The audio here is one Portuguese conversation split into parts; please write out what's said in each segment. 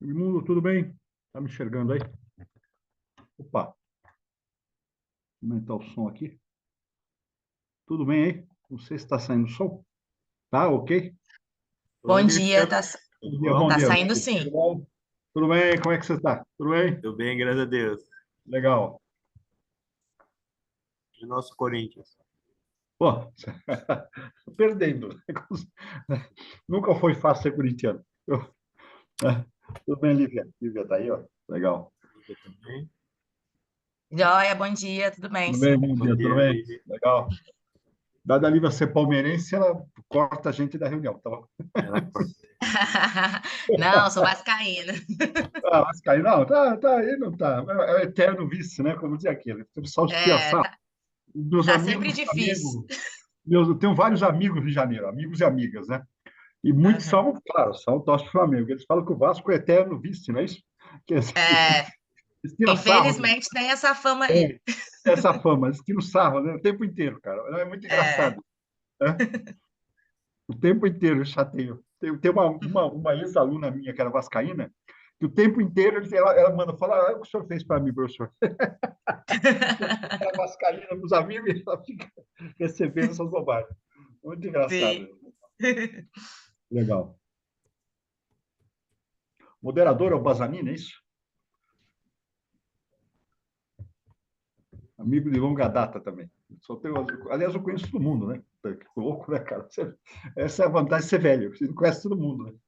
Mundo, tudo bem? Tá me enxergando aí? Opa, aumentar o som aqui. Tudo bem aí? Não sei se está saindo som. Tá, ok? Bom dia, Bom dia, bom tá dia. saindo Tudo sim. bom? Tudo bem? Como é que você está? Tudo bem? Tudo bem, graças a Deus. Legal. De nosso Corinthians. Pô, perdendo. Nunca foi fácil ser corintiano. É, tudo bem, Lívia? Lívia tá aí, ó. Legal. Você também. Joia, bom dia, tudo bem, Tudo bem, sim. bom Bom dia, tudo dia, bem? Lívia. Legal. Dada a Lívia ser palmeirense, ela corta a gente da reunião, tá bom? Ela Não, sou vascaína. Ah, Vascaíno, não, tá, aí não tá. É o eterno vice, né? Como dizia aquele. O pessoal tira É, sarro. Meus tá sempre amigos, difícil. eu tenho vários amigos do Rio de Janeiro, amigos e amigas, né? E muitos Aham. são, claro, são torcem para o Flamengo. Eles falam que o Vasco é eterno vice, não é isso? Que eles, É, eles tiram sarro, né? infelizmente tem essa fama aí. É, essa fama, eles tiram sarro, né? O tempo inteiro, cara. É muito É. engraçado, né? O tempo inteiro eu chateio. Tem uma ex-aluna minha que era vascaína, que o tempo inteiro ela manda falar, o que o senhor fez para mim, professor? Era vascaína dos amigos e ela fica recebendo essas bobagens. Muito Sim. engraçado. Legal. Moderador é o Bazanini, é isso? Amigo de longa data também. Só tenho, aliás, eu conheço todo mundo, né? Que louco, né, cara? Essa é a vantagem de ser velho. Você conhece todo mundo,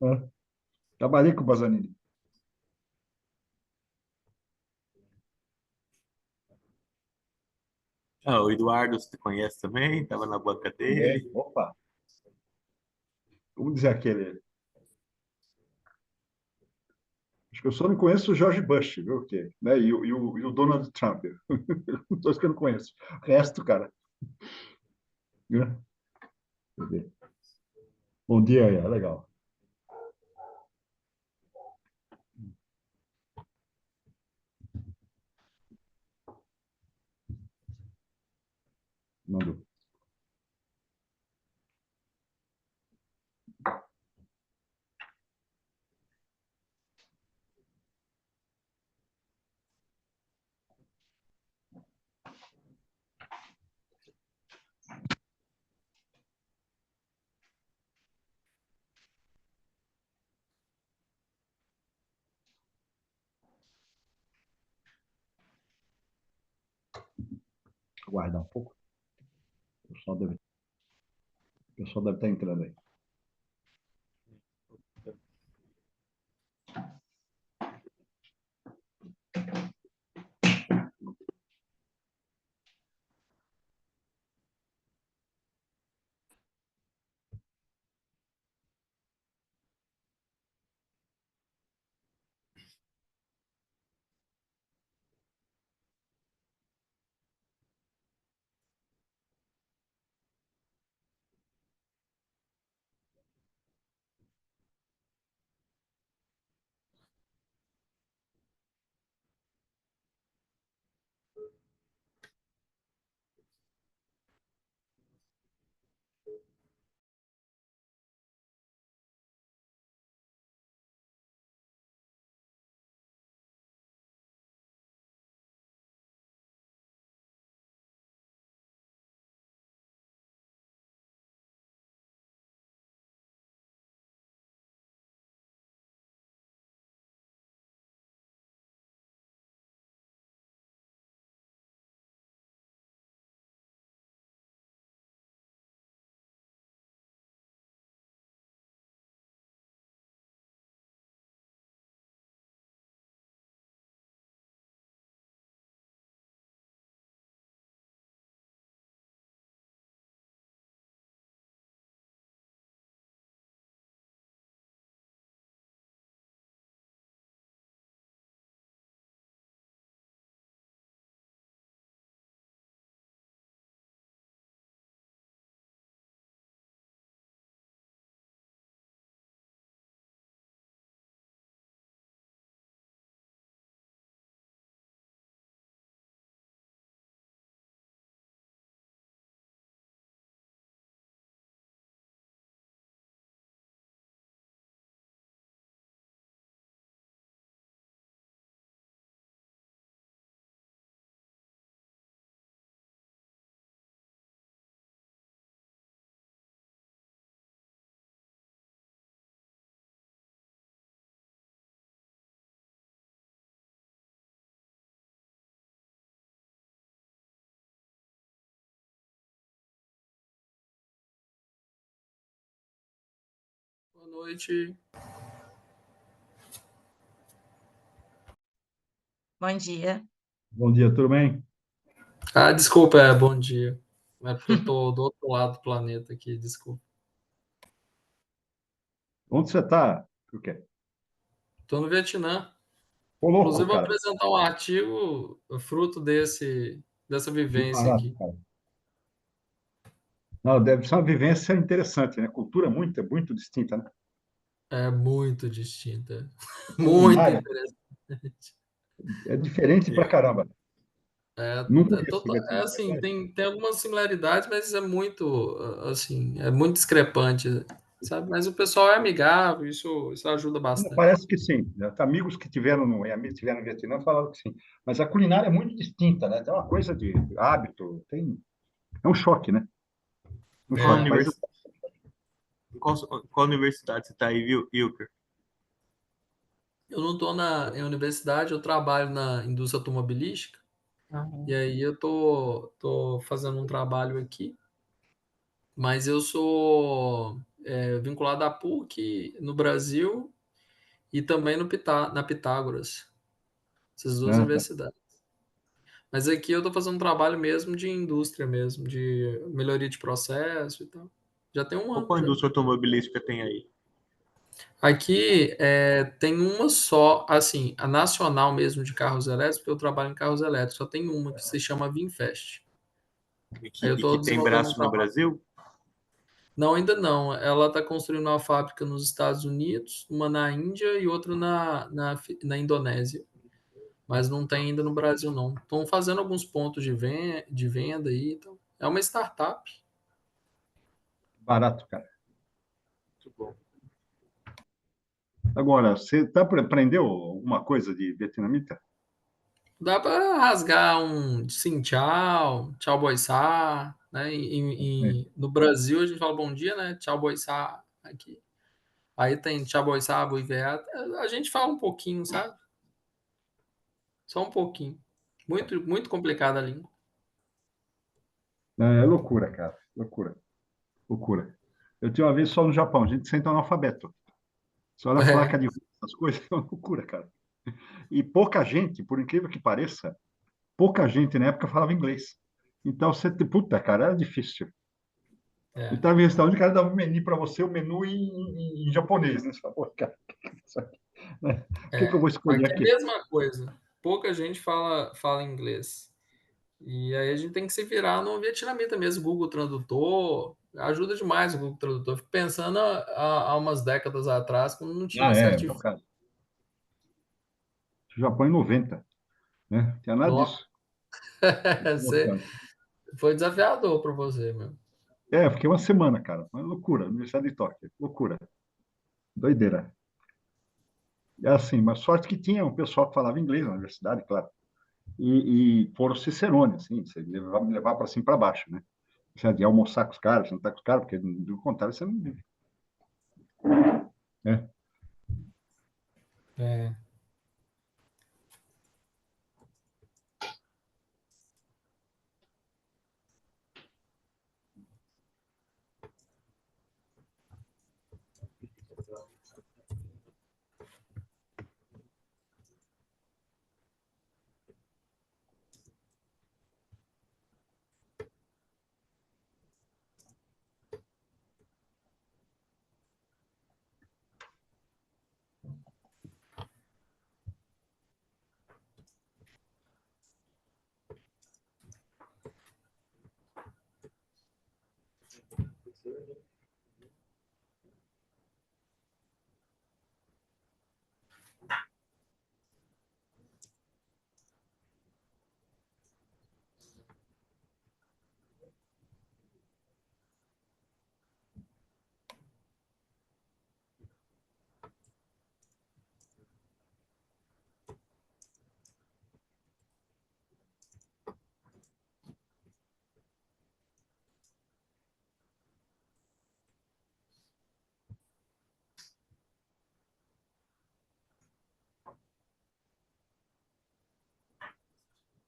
né? É. Trabalhei com o Bazanini. Ah, o Eduardo você conhece também, estava na banca É. dele. Opa, vamos dizer aquele. Acho que eu só não conheço o George Bush, viu? Que, né? E o Donald Trump. Os dois que eu não conheço. O resto, cara. Né? Bom dia, é legal. Mandou. Aguardar um pouco. O pessoal deve estar entrando aí. Boa noite. Bom dia. Bom dia, tudo bem? Ah, desculpa, bom dia. É porque eu tô do outro lado do planeta aqui, desculpa. Onde você está? O quê? Tô no Vietnã. Ô, louco, Inclusive, vou cara. apresentar um artigo fruto dessa Que vivência barato, aqui. cara. Não, deve ser uma vivência interessante, né? Cultura muito, é muito distinta, né? É muito distinta. Muito Culinária interessante. é diferente pra caramba. Não conheço o É Vietnã, assim, verdade. tem algumas similaridades, mas é muito, assim, é muito discrepante, sabe? Mas o pessoal é amigável, isso ajuda bastante. Parece que sim, né? Amigos que tiveram no Vietnã falaram que sim. Mas a culinária é muito distinta, né? Tem uma coisa de hábito, é um choque, né? Um Qual choque. É, Mas qual universidade você está aí, viu, Ilker? eu não estou em universidade, eu trabalho na indústria automobilística, e aí eu tô fazendo um trabalho aqui, mas eu sou vinculado à PUC no Brasil e também na Pitágoras, essas duas ah, tá. universidades. Mas aqui eu estou fazendo um trabalho mesmo de indústria mesmo, de melhoria de processo e tal. Já tem um ano Qual já. indústria automobilística tem aí? Aqui tem uma só, assim, a nacional mesmo de carros elétricos, porque eu trabalho em carros elétricos, só tem uma que se chama Vinfast. E Aí que, eu e que estou tem desenvolvendo um braço no trabalho. Brasil? Não, ainda não. Ela está construindo uma fábrica nos Estados Unidos, uma na Índia e outra na Indonésia. Mas não tem ainda no Brasil, não. Estão fazendo alguns pontos de venda aí. Então. É uma startup. Barato, cara. Muito bom. Agora, aprendeu alguma coisa de vietnamita? Dá para rasgar um sim, tchau, tchau, boi sa, né? É. No Brasil a gente fala bom dia, né? Tchau, boi sa aqui. Aí tem tchau, boi sa, boi veado. A gente fala um pouquinho, sabe? Só um pouquinho. Muito, muito complicada a língua. É loucura, cara. Loucura. Loucura. Eu tinha uma vez só no Japão, a gente senta analfabeto. Você olha a É, placa de rua, essas coisas, é uma loucura, cara. E pouca gente, por incrível que pareça, pouca gente na época falava inglês. Então, puta, cara, era difícil. E é, estava em restaurante, o cara dava um menu para você, o menu em japonês, né? Você fala, pô, cara, isso aqui, né? O que é. que eu vou escolher Aqui é a aqui? mesma coisa. Pouca gente fala inglês. E aí a gente tem que se virar no vietnamita mesmo, Google Tradutor. Ajuda demais o Google Tradutor. Fico pensando há umas décadas atrás, quando não tinha Ah, é, no certificado. caso. O Japão em 90, né? Não tinha nada Nossa, disso. você foi desafiador para você, meu. É, eu fiquei uma semana, cara. Uma loucura, Universidade de Tóquio. Loucura. Doideira. É assim, mas sorte que tinha um pessoal que falava inglês na universidade, claro. E foram cicerone, assim, você levar para cima e para baixo, né? Você de almoçar com os caras, sentar com os caras, porque do contrário você não vive. Né? É.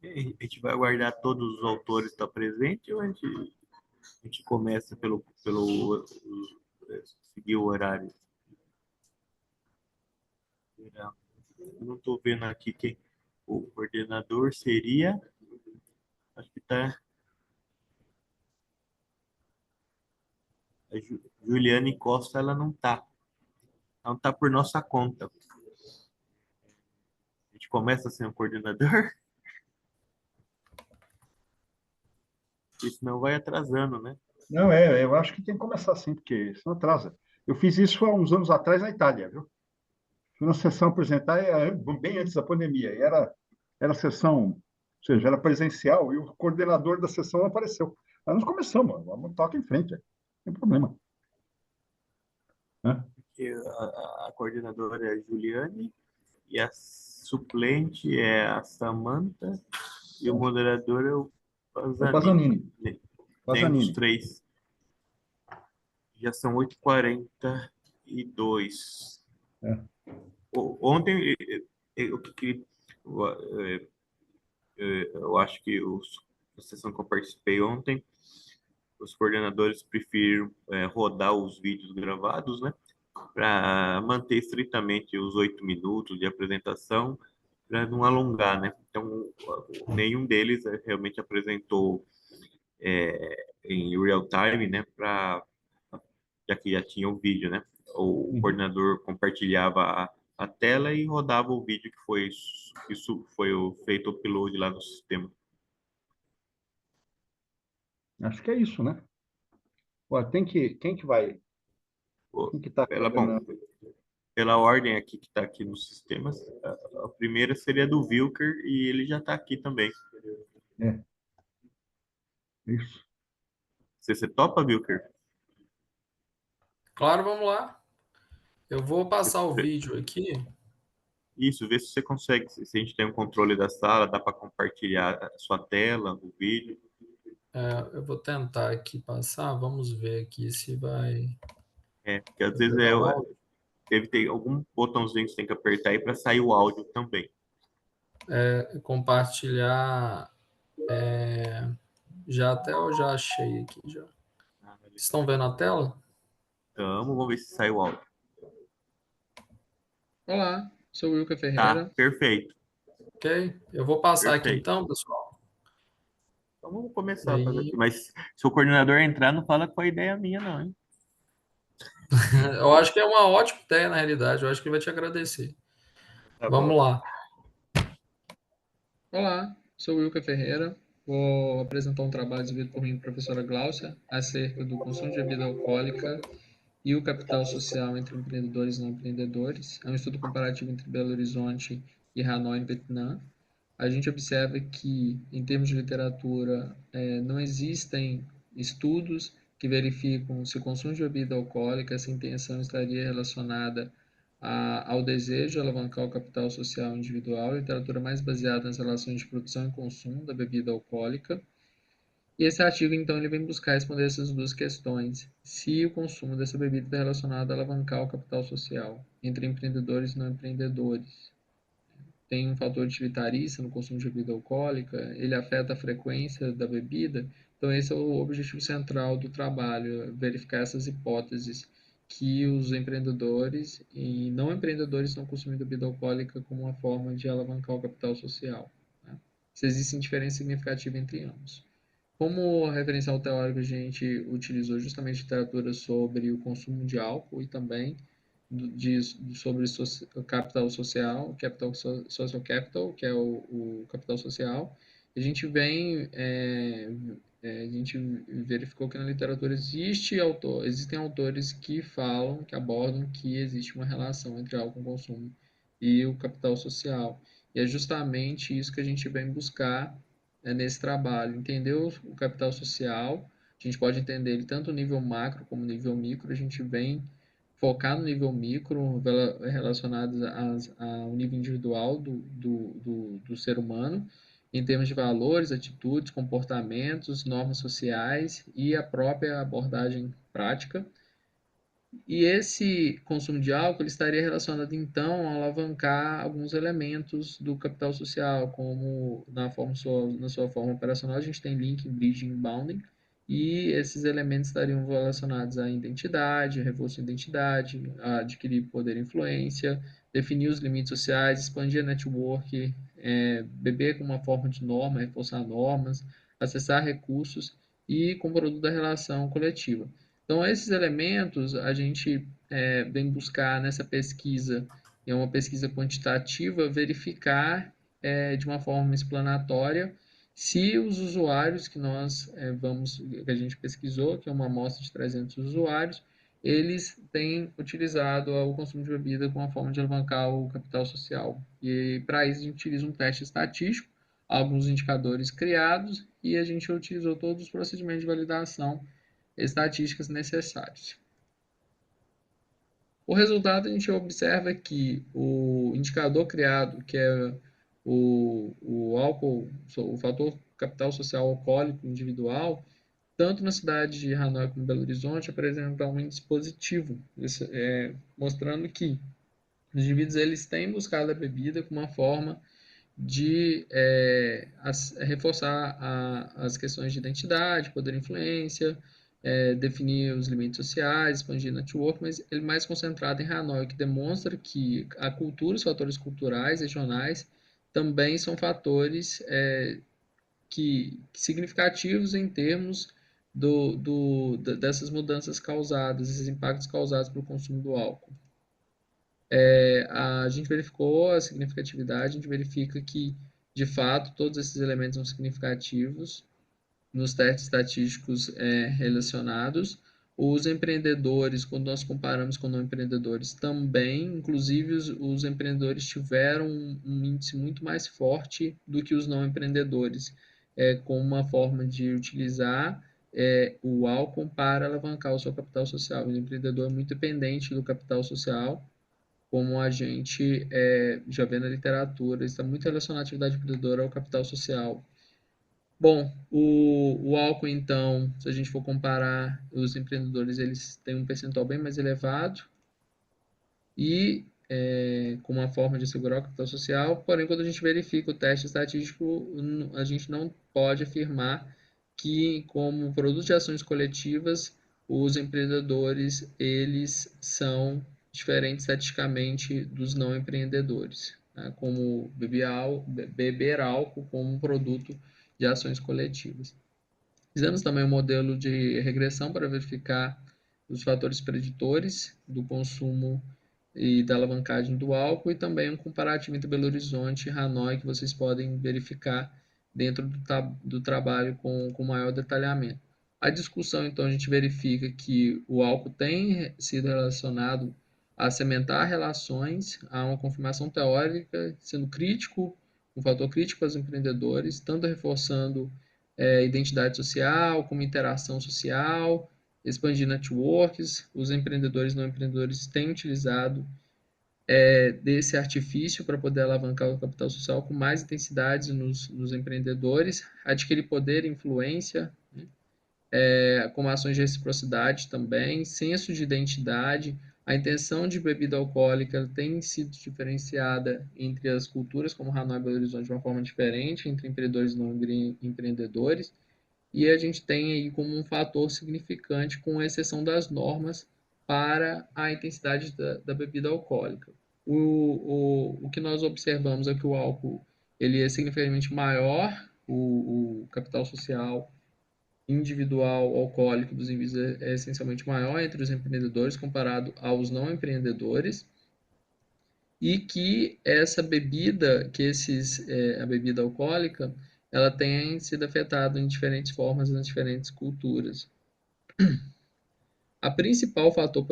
A gente vai aguardar todos os autores estar presentes ou a gente começa seguir o horário? Eu não estou vendo aqui quem o coordenador seria. Acho que tá a Juliane Costa, ela não tá. Não tá por nossa conta. A gente começa sem o coordenador, porque senão vai atrasando, né? Não, eu acho que tem que começar assim, porque senão atrasa. Eu fiz isso há uns anos atrás na Itália, viu? Fui na sessão apresentar bem antes da pandemia. E era sessão, ou seja, era presencial, e o coordenador da sessão não apareceu. Aí nós começamos, vamos tocar em frente, não tem problema. Né? Porque a coordenadora é a Juliane e a suplente é a Samantha e o moderador é o É o Pazanini. Pazzanini. Tem os Pazzanini. três. Já são 8h42. É. Ontem, eu, eu acho que a sessão que eu participei ontem, os coordenadores preferiram rodar os vídeos gravados, né? Para manter estritamente os 8 minutos de apresentação, para não alongar, né? Então, nenhum deles realmente apresentou em real time, né? Já que já tinha o vídeo, né? O Uhum. coordenador compartilhava a tela e rodava o vídeo que foi isso foi feito o upload lá no sistema. Acho que é isso, né? Ó, quem que vai? Quem que está Bom, coordenando? pela ordem aqui que está aqui nos sistemas, a primeira seria do Wilker e ele já está aqui também. É, isso. Você topa, Wilker? Claro, vamos lá. Eu vou passar o vídeo aqui. Isso, vê se você consegue, se a gente tem um controle da sala, dá para compartilhar a sua tela, o vídeo. Eu vou tentar aqui passar. Vamos ver aqui se vai Porque às vezes pegar o áudio. deve ter algum botãozinho que você tem que apertar aí para sair o áudio também. Compartilhar. Já até eu já achei aqui já. Estão vendo a tela? Vamos ver se sai o áudio. Olá, sou o Wilker Tá, Ferreira. perfeito, Ok? Eu vou passar aqui perfeito. então, pessoal. Então vamos E começar a fazer aí, aqui. Mas se o coordenador entrar, não fala que foi ideia minha, não, hein? eu acho que é uma ótima ideia, na realidade. Eu acho que ele vai te agradecer. Tá bom. Vamos lá. Olá, sou o Wilker Ferreira. Vou apresentar um trabalho desenvolvido por mim e a professora Gláucia acerca do consumo de bebida alcoólica e o capital social entre empreendedores e não empreendedores. É um estudo comparativo entre Belo Horizonte e Hanoi, no Vietnã. A gente observa que, em termos de literatura, não existem estudos que verificam se o consumo de bebida alcoólica, essa intenção estaria relacionada ao desejo de alavancar o capital social individual, literatura mais baseada nas relações de produção e consumo da bebida alcoólica. E esse artigo, então, ele vem buscar responder essas duas questões. Se o consumo dessa bebida está relacionado a alavancar o capital social entre empreendedores e não empreendedores. Tem um fator utilitarista no consumo de bebida alcoólica, ele afeta a frequência da bebida. Então, esse é o objetivo central do trabalho, verificar essas hipóteses que os empreendedores e não empreendedores estão consumindo bebida alcoólica como uma forma de alavancar o capital social. Né? Se existe diferença significativa entre ambos. Como referencial teórico, a gente utilizou justamente literatura sobre o consumo de álcool e também sobre capital social, social capital, que é o capital social. A gente a gente verificou que na literatura existem autores que falam, que abordam que existe uma relação entre álcool consumo e o capital social. E é justamente isso que a gente vem buscar nesse trabalho, entender o capital social. A gente pode entender ele tanto no nível macro como no nível micro. A gente vem focar no nível micro, relacionados ao nível individual do ser humano, em termos de valores, atitudes, comportamentos, normas sociais e a própria abordagem prática. E esse consumo de álcool ele estaria relacionado, então, a alavancar alguns elementos do capital social, como na sua forma operacional, a gente tem linking, bridging e bounding, e esses elementos estariam relacionados à identidade, reforço de identidade, a adquirir poder e influência, definir os limites sociais, expandir a network, beber como uma forma de norma, reforçar normas, acessar recursos e com o produto da relação coletiva. Então, esses elementos a gente vem buscar nessa pesquisa, é uma pesquisa quantitativa, verificar de uma forma explanatória se os usuários que que a gente pesquisou, que é uma amostra de 300 usuários, eles têm utilizado o consumo de bebida como uma forma de alavancar o capital social. E para isso a gente utiliza um teste estatístico, alguns indicadores criados e a gente utilizou todos os procedimentos de validação estatísticas necessários. O resultado a gente observa que o indicador criado, que é o álcool, o fator capital social alcoólico individual, tanto na cidade de Hanoi como Belo Horizonte, apresenta um índice positivo, mostrando que os indivíduos eles têm buscado a bebida como uma forma de reforçar as questões de identidade, poder e influência, definir os limites sociais, expandir network, mas ele mais concentrado em Hanoi, que demonstra que a cultura, os fatores culturais, regionais, também são fatores significativos em termos dessas mudanças causadas, esses impactos causados pelo consumo do álcool. A gente verificou a significatividade, a gente verifica que, de fato, todos esses elementos são significativos nos testes estatísticos relacionados. Os empreendedores, quando nós comparamos com não empreendedores, também, inclusive os empreendedores tiveram um índice muito mais forte do que os não empreendedores, como uma forma de utilizar o álcool para alavancar o seu capital social. O empreendedor é muito dependente do capital social, como a gente já vê na literatura, está muito relacionado à atividade empreendedora ao capital social. Bom, o álcool, então, se a gente for comparar, os empreendedores eles têm um percentual bem mais elevado e com uma forma de assegurar o capital social, porém, quando a gente verifica o teste estatístico, a gente não pode afirmar que, como produto de ações coletivas, os empreendedores eles são diferentes estatisticamente dos não empreendedores, né? Como beber álcool como um produto de ações coletivas. Fizemos também um modelo de regressão para verificar os fatores preditores do consumo e da alavancagem do álcool, e também um comparativo entre Belo Horizonte e Hanoi, que vocês podem verificar dentro do trabalho com maior detalhamento. A discussão, então, a gente verifica que o álcool tem sido relacionado a cimentar relações, a uma confirmação teórica, sendo crítico, um fator crítico para os empreendedores, tanto reforçando identidade social, como interação social, expandir networks. Os empreendedores e não empreendedores têm utilizado desse artifício para poder alavancar o capital social com mais intensidade nos empreendedores, adquirir poder e influência, né? Com ações de reciprocidade também, senso de identidade. A intenção de bebida alcoólica tem sido diferenciada entre as culturas, como Hanoi e Belo Horizonte, de uma forma diferente, entre empreendedores e não empreendedores. E a gente tem aí como um fator significante, com exceção das normas, para a intensidade da bebida alcoólica. O que nós observamos é que o álcool ele é significativamente maior, o capital social individual alcoólico dos indivíduos é essencialmente maior entre os empreendedores comparado aos não empreendedores, e que essa bebida, a bebida alcoólica, ela tem sido afetada em diferentes formas nas diferentes culturas. A principal fator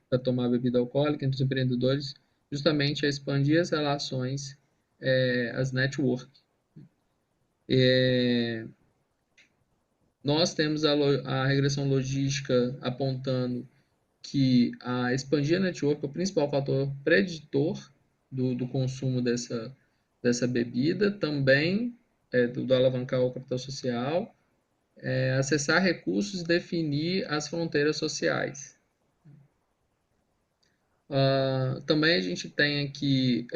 para tomar bebida alcoólica entre os empreendedores, justamente é expandir as relações, as network. Nós temos a regressão logística apontando que a expandir a network é o principal fator preditor do consumo dessa bebida, também do alavancar o capital social, acessar recursos e definir as fronteiras sociais. Também a gente tem aqui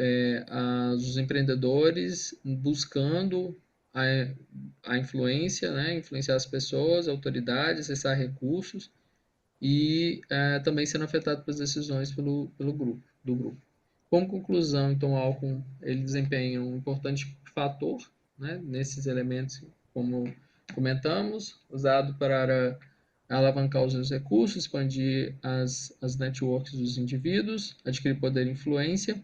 os empreendedores buscando a influência, né? Influenciar as pessoas, autoridades, acessar recursos e também sendo afetado pelas decisões do grupo. Como conclusão, então, o álcool ele desempenha um importante fator, né, nesses elementos, como comentamos, usado para alavancar os seus recursos, expandir as networks dos indivíduos, adquirir poder e influência,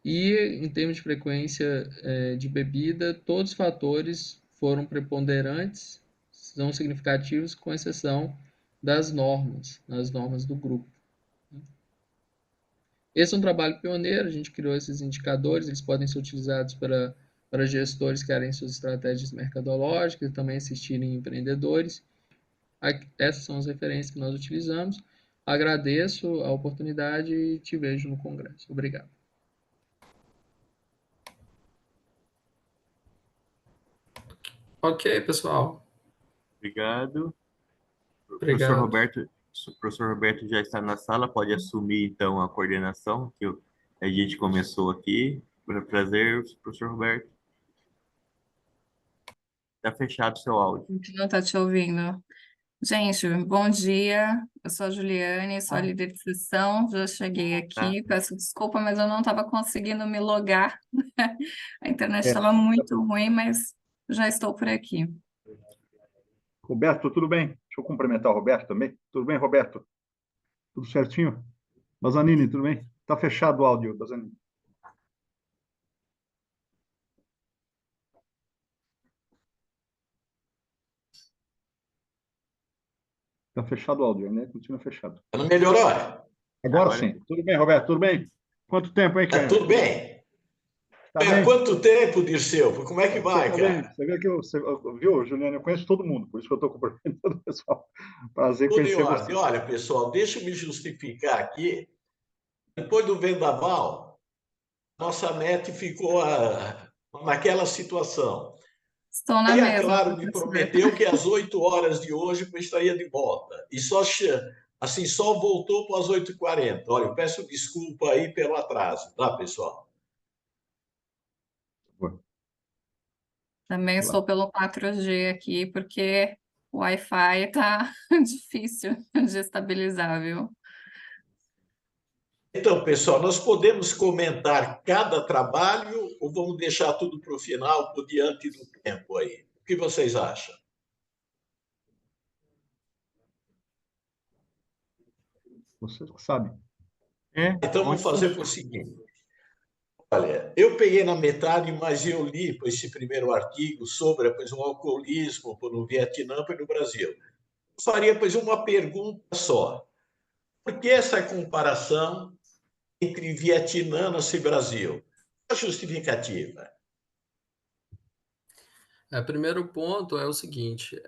e em termos de frequência de bebida, todos os fatores foram preponderantes, são significativos, com exceção das normas do grupo. Esse é um trabalho pioneiro, a gente criou esses indicadores, eles podem ser utilizados para gestores que querem suas estratégias mercadológicas e também assistirem empreendedores. Essas são as referências que nós utilizamos. Agradeço a oportunidade e te vejo no congresso. Obrigado. Ok, pessoal. Obrigado. Obrigado. O professor Roberto já está na sala, pode assumir então a coordenação que a gente começou aqui. Prazer, professor Roberto. Está fechado o seu áudio. A gente não está te ouvindo. Gente, bom dia. Eu sou a Juliane, sou a líder de sessão. Já cheguei aqui. Peço desculpa, mas eu não estava conseguindo me logar. A internet estava muito ruim, mas já estou por aqui. Roberto, tudo bem? Deixa eu cumprimentar o Roberto também. Tudo bem, Roberto? Tudo certinho? Bazanini, tudo bem? Está fechado o áudio, Bazanini. Está fechado o áudio, né? Continua fechado. Não melhorou? Agora sim. Tudo bem, Roberto? Tudo bem? Quanto tempo, hein, cara? Tudo bem? Tá bem? Quanto tempo, Dirceu? Como é que vai, cara? Você vê que viu, Juliano, eu conheço todo mundo, por isso que eu estou cumprimentando o pessoal. Prazer Tudo em conhecer ordem. você. Olha, pessoal, deixa eu me justificar aqui. Depois do vendaval, nossa net ficou naquela situação. Estou na E, mesa, claro, me professor. prometeu que às 8 horas de hoje eu estaria de volta. E só voltou para as 8h40. Olha, eu peço desculpa aí pelo atraso, tá, pessoal? Também estou pelo 4G aqui, porque o Wi-Fi está difícil de estabilizar, viu? Então, pessoal, nós podemos comentar cada trabalho ou vamos deixar tudo para o final, por diante do tempo aí? O que vocês acham? Vocês sabem. Então, vamos fazer o seguinte. Olha, eu peguei na metade, mas eu li esse primeiro artigo sobre o alcoolismo no Vietnã e no Brasil. Eu faria, uma pergunta só. Por que essa comparação entre Vietnã e Brasil? Qual a justificativa? Primeiro ponto é o seguinte,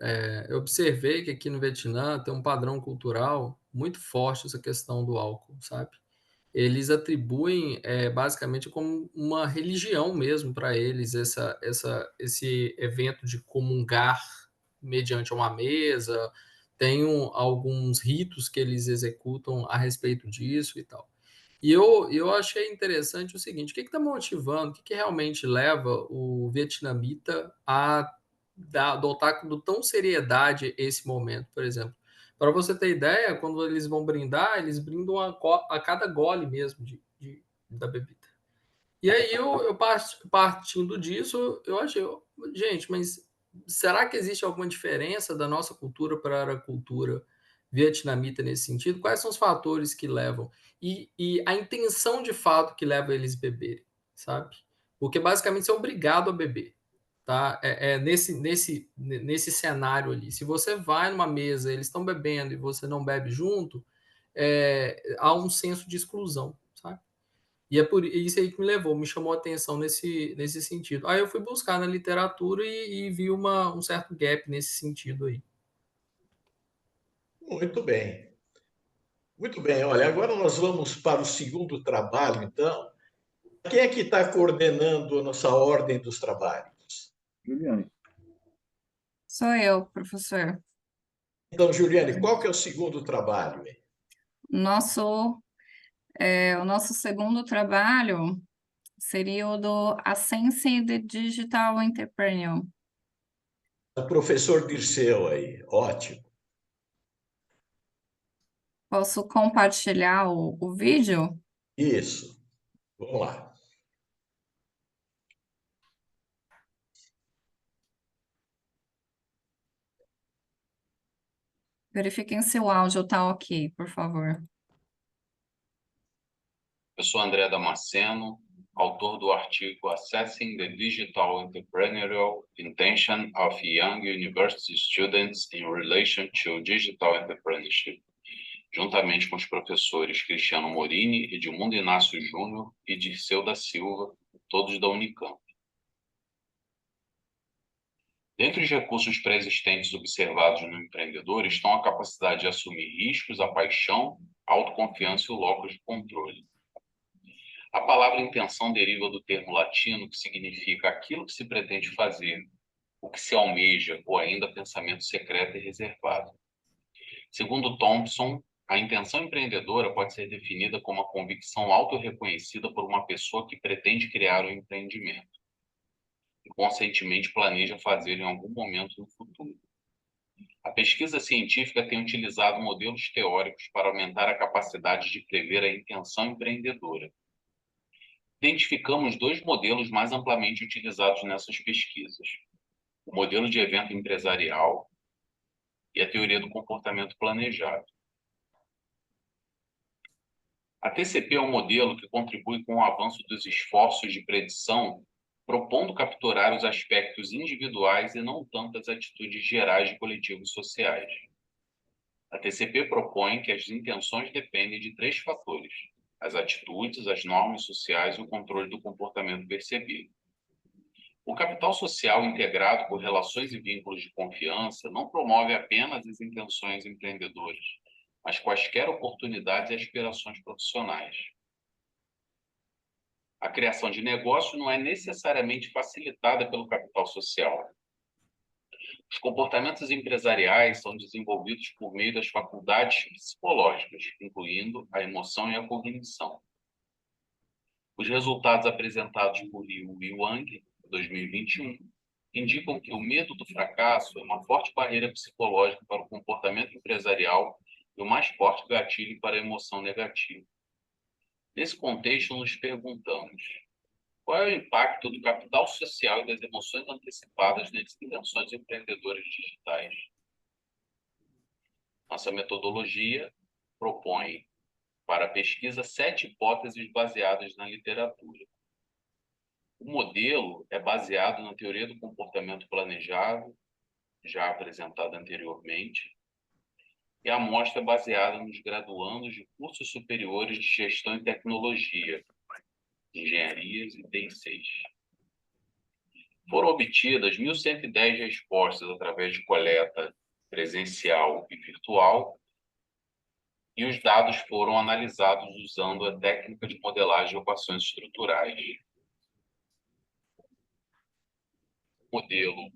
eu observei que aqui no Vietnã tem um padrão cultural muito forte essa questão do álcool, sabe? Eles atribuem basicamente como uma religião mesmo para eles esse evento de comungar mediante uma mesa, tem alguns ritos que eles executam a respeito disso e tal. E eu achei interessante o seguinte, o que está motivando, o que realmente leva o vietnamita a adotar com tão seriedade esse momento, por exemplo? Para você ter ideia, quando eles vão brindar, eles brindam a cada gole mesmo da bebida. E aí, eu partindo disso, eu achei, gente, mas será que existe alguma diferença da nossa cultura para a cultura vietnamita nesse sentido? Quais são os fatores que levam? E a intenção de fato que leva eles a beberem, sabe? Porque basicamente você é obrigado a beber, tá? Nesse cenário ali. Se você vai numa mesa, eles estão bebendo e você não bebe junto, há um senso de exclusão, sabe? E é por isso aí que me chamou a atenção nesse sentido. Aí eu fui buscar na literatura e vi um certo gap nesse sentido aí. Muito bem. Muito bem, olha, agora nós vamos para o segundo trabalho, então. Quem é que está coordenando a nossa ordem dos trabalhos? Juliane. Sou eu, professor. Então, Juliane, qual que é o segundo trabalho? O nosso segundo trabalho seria o do Ascense the Digital Entrepreneur. O professor Dirceu aí, ótimo. Posso compartilhar o vídeo? Isso. Vamos lá. Verifiquem se o áudio está ok, por favor. Eu sou André Damasceno, autor do artigo Assessing the Digital Entrepreneurial Intention of Young University Students in Relation to Digital Entrepreneurship, juntamente com os professores Cristiano Morini, Edmundo Inácio Júnior e Dirceu da Silva, todos da Unicamp. Dentre os recursos pré-existentes observados no empreendedor estão a capacidade de assumir riscos, a paixão, a autoconfiança e o locus de controle. A palavra intenção deriva do termo latino que significa aquilo que se pretende fazer, o que se almeja ou ainda pensamento secreto e reservado. Segundo Thompson, a intenção empreendedora pode ser definida como a convicção autorreconhecida por uma pessoa que pretende criar um empreendimento e conscientemente planeja fazê-lo em algum momento no futuro. A pesquisa científica tem utilizado modelos teóricos para aumentar a capacidade de prever a intenção empreendedora. Identificamos dois modelos mais amplamente utilizados nessas pesquisas: o modelo de evento empresarial e a teoria do comportamento planejado. A TCP é um modelo que contribui com o avanço dos esforços de predição, propondo capturar os aspectos individuais e não tanto as atitudes gerais de coletivos sociais. A TCP propõe que as intenções dependem de três fatores: as atitudes, as normas sociais e o controle do comportamento percebido. O capital social integrado por relações e vínculos de confiança não promove apenas as intenções empreendedoras, mas quaisquer oportunidades e aspirações profissionais. A criação de negócio não é necessariamente facilitada pelo capital social. Os comportamentos empresariais são desenvolvidos por meio das faculdades psicológicas, incluindo a emoção e a cognição. Os resultados apresentados por Liu e Wang, em 2021, indicam que o medo do fracasso é uma forte barreira psicológica para o comportamento empresarial e o mais forte gatilho para a emoção negativa. Nesse contexto, nos perguntamos: qual é o impacto do capital social e das emoções antecipadas nas intenções empreendedoras digitais? Nossa metodologia propõe para a pesquisa 7 hipóteses baseadas na literatura. O modelo é baseado na teoria do comportamento planejado, já apresentada anteriormente, e a amostra é baseada nos graduandos de cursos superiores de gestão e tecnologia, engenharias e TI6. Foram obtidas 1.110 respostas através de coleta presencial e virtual, e os dados foram analisados usando a técnica de modelagem de equações estruturais. O modelo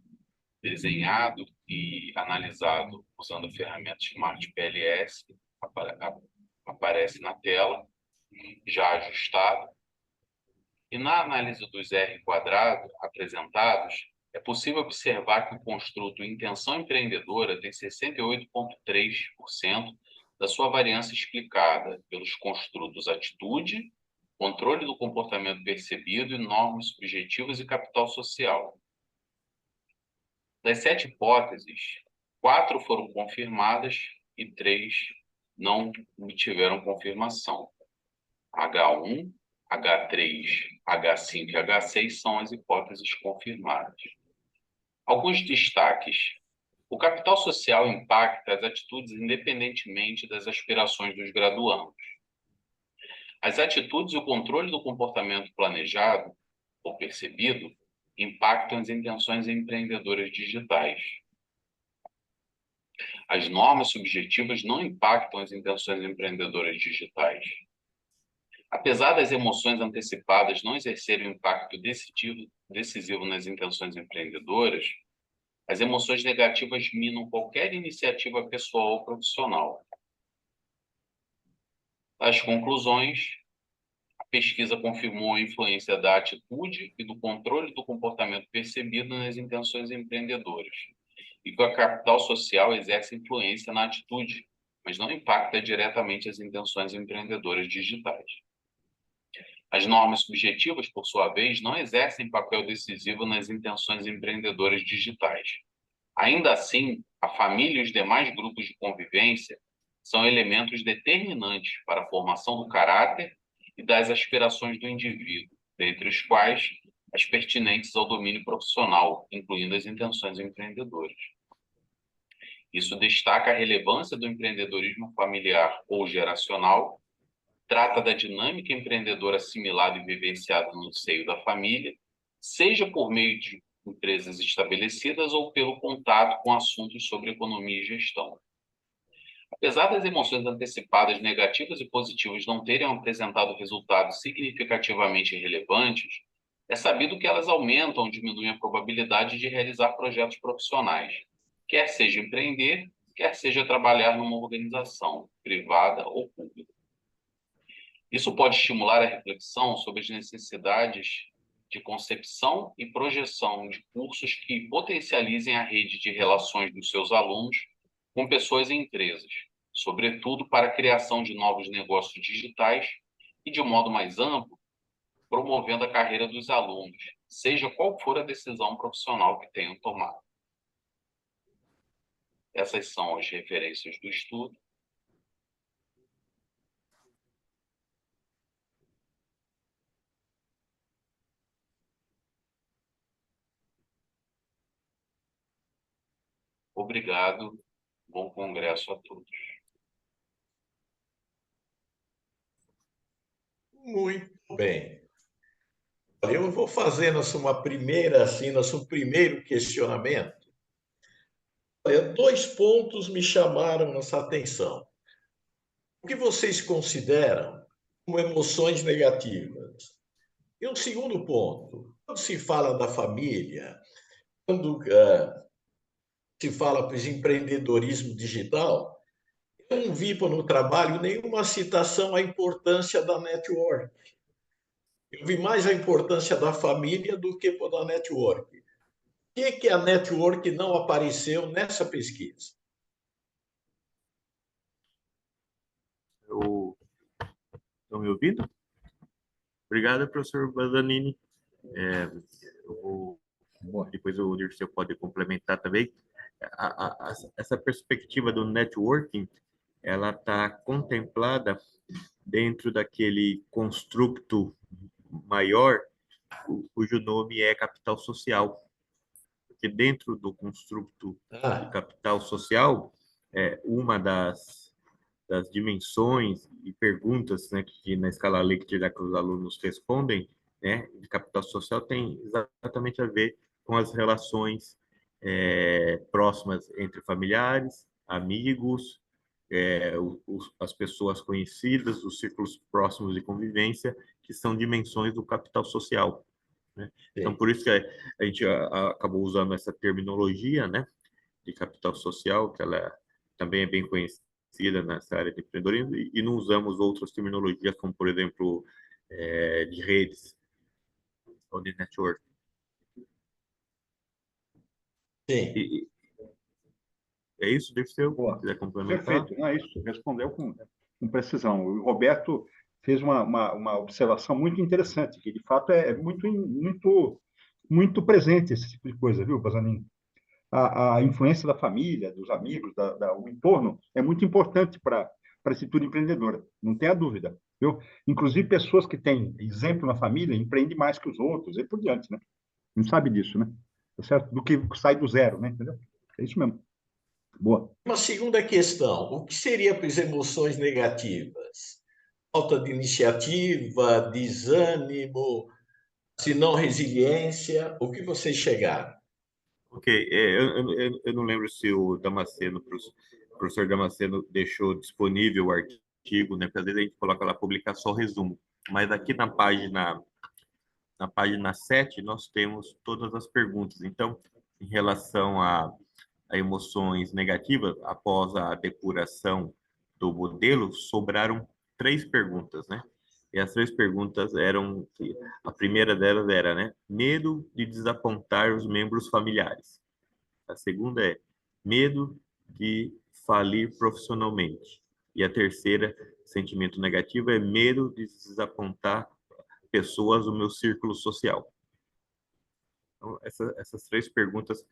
desenhado e analisado usando a ferramenta Smart PLS aparece na tela, já ajustado. E na análise dos R quadrado apresentados, é possível observar que o construto intenção empreendedora tem 68,3% da sua variância explicada pelos construtos atitude, controle do comportamento percebido e normas subjetivas e capital social. Das 7 hipóteses, 4 foram confirmadas e 3 não obtiveram confirmação. H1, H3, H5 e H6 são as hipóteses confirmadas. Alguns destaques. O capital social impacta as atitudes independentemente das aspirações dos graduandos. As atitudes e o controle do comportamento planejado ou percebido impactam as intenções empreendedoras digitais. As normas subjetivas não impactam as intenções empreendedoras digitais. Apesar das emoções antecipadas não exercerem um impacto decisivo nas intenções empreendedoras, as emoções negativas minam qualquer iniciativa pessoal ou profissional. As conclusões: a pesquisa confirmou a influência da atitude e do controle do comportamento percebido nas intenções empreendedoras, e que o capital social exerce influência na atitude, mas não impacta diretamente as intenções empreendedoras digitais. As normas subjetivas, por sua vez, não exercem papel decisivo nas intenções empreendedoras digitais. Ainda assim, a família e os demais grupos de convivência são elementos determinantes para a formação do caráter e das aspirações do indivíduo, dentre os quais as pertinentes ao domínio profissional, incluindo as intenções empreendedoras. Isso destaca a relevância do empreendedorismo familiar ou geracional, trata da dinâmica empreendedora assimilada e vivenciada no seio da família, seja por meio de empresas estabelecidas ou pelo contato com assuntos sobre economia e gestão. Apesar das emoções antecipadas negativas e positivas não terem apresentado resultados significativamente relevantes, é sabido que elas aumentam ou diminuem a probabilidade de realizar projetos profissionais, quer seja empreender, quer seja trabalhar numa organização privada ou pública. Isso pode estimular a reflexão sobre as necessidades de concepção e projeção de cursos que potencializem a rede de relações dos seus alunos com pessoas e empresas, sobretudo para a criação de novos negócios digitais e, de um modo mais amplo, promovendo a carreira dos alunos, seja qual for a decisão profissional que tenham tomado. Essas são as referências do estudo. Obrigado. Bom congresso a todos. Muito bem. Eu vou fazer uma primeira, assim, nosso primeiro questionamento. Olha, 2 pontos me chamaram nossa atenção. O que vocês consideram como emoções negativas? E um segundo ponto, quando se fala da família, quando se fala para o empreendedorismo digital, eu não vi no trabalho nenhuma citação à importância da network. Eu vi mais a importância da família do que da network. Por que a network não apareceu nessa pesquisa? Estão me ouvindo? Obrigado, professor Bazanini. Depois o Dirceu pode complementar também. Essa perspectiva do networking, ela está contemplada dentro daquele construto maior, cujo nome é capital social. Porque dentro do construto de capital social, uma das dimensões e perguntas, né, que na escala Likert que os alunos respondem, né, de capital social tem exatamente a ver com as relações próximas entre familiares, amigos, as pessoas conhecidas, os círculos próximos de convivência, que são dimensões do capital social, né? Então, por isso que a gente acabou usando essa terminologia, né, de capital social, que ela também é bem conhecida nessa área de empreendedorismo, e não usamos outras terminologias, como, por exemplo, de redes ou de network. Sim. É isso, Dirceu? Se quiser complementar. Perfeito, não é isso. Respondeu com precisão. O Roberto fez uma observação muito interessante, que de fato é muito presente esse tipo de coisa, viu, Bazanini? A influência da família, dos amigos, o entorno é muito importante para a estrutura empreendedora, não tenha dúvida, viu? Inclusive, pessoas que têm exemplo na família empreendem mais que os outros, e por diante, né? Não sabe disso, né? Tá certo? Do que sai do zero, né? Entendeu? É isso mesmo. Boa. Uma segunda questão, o que seria para as emoções negativas? Falta de iniciativa, desânimo, se não resiliência, o que vocês chegaram? Ok, eu não lembro se o Damasceno, o professor Damasceno deixou disponível o artigo, né? Porque às vezes a gente coloca lá, publicar só o resumo. Mas aqui na página 7, nós temos todas as perguntas. Então, em relação a emoções negativas, após a depuração do modelo, sobraram 3 perguntas, né? E as 3 perguntas eram, a primeira delas era, né, medo de desapontar os membros familiares. A segunda é medo de falir profissionalmente. E a terceira, sentimento negativo, é medo de desapontar pessoas do meu círculo social. Então, essas três perguntas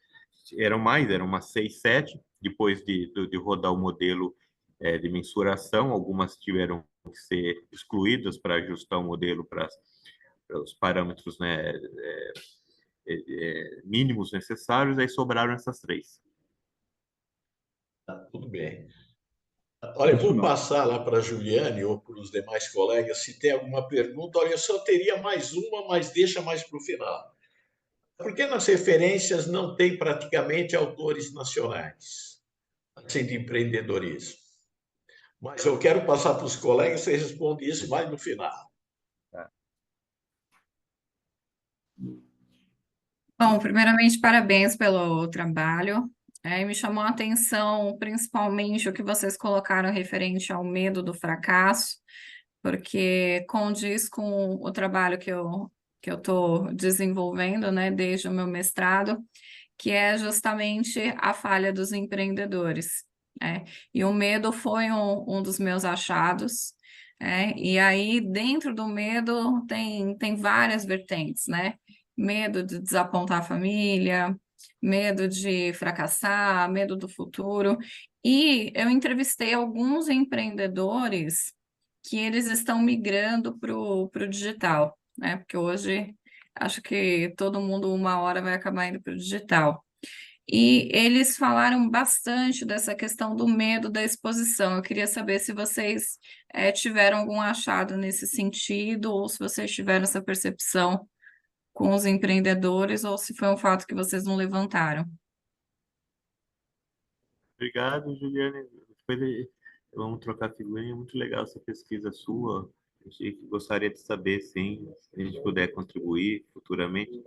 eram umas 6, 7, depois de rodar o modelo de mensuração, algumas tiveram que ser excluídas para ajustar o modelo para os parâmetros, né, mínimos necessários, aí sobraram essas três. Tudo bem. Olha, eu vou passar lá para a Juliane ou para os demais colegas se tem alguma pergunta. Olha, eu só teria mais uma, mas deixa mais para o final. Por que nas referências não tem praticamente autores nacionais, assim, de empreendedorismo? Mas eu quero passar para os colegas, você responde isso mais no final. Bom, primeiramente, parabéns pelo trabalho. Me chamou a atenção, principalmente, o que vocês colocaram referente ao medo do fracasso, porque condiz com o trabalho que eu estou desenvolvendo, né, desde o meu mestrado, que é justamente a falha dos empreendedores, né? E o medo foi um dos meus achados, e aí, dentro do medo, tem várias vertentes, né? Medo de desapontar a família, medo de fracassar, medo do futuro. E eu entrevistei alguns empreendedores que eles estão migrando para o digital, né? Porque hoje acho que todo mundo uma hora vai acabar indo para o digital. E eles falaram bastante dessa questão do medo da exposição. Eu queria saber se vocês tiveram algum achado nesse sentido, ou se vocês tiveram essa percepção com os empreendedores, ou se foi um fato que vocês não levantaram. Obrigado, Juliane. Depois vamos trocar figurinha. Muito legal essa pesquisa sua. A gente gostaria de saber, sim, se a gente puder contribuir futuramente.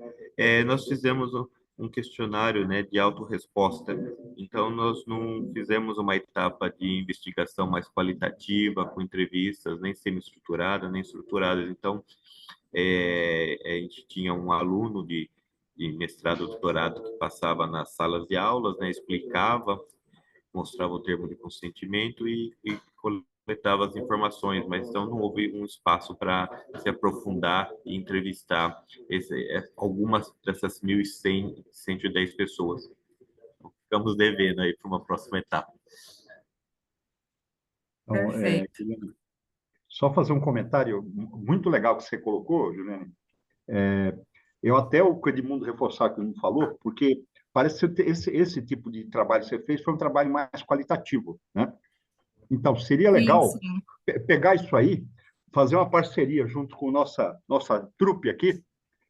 Nós fizemos um questionário, né, de autorresposta. Então, nós não fizemos uma etapa de investigação mais qualitativa, com entrevistas nem semi-estruturadas, nem estruturadas. Então, a gente tinha um aluno de mestrado, doutorado, que passava nas salas de aulas, né, explicava, mostrava o termo de consentimento e coletava as informações, mas então não houve um espaço para se aprofundar e entrevistar algumas dessas 1.100, 110 pessoas. Então, ficamos devendo aí para uma próxima etapa. Então, Perfeito. só fazer um comentário muito legal que você colocou, Juliane. Eu até o que o Edmundo reforçar que ele não falou, porque parece que esse tipo de trabalho que você fez foi um trabalho mais qualitativo, né? Então, seria legal Sim. pegar isso aí, fazer uma parceria junto com nossa trupe aqui,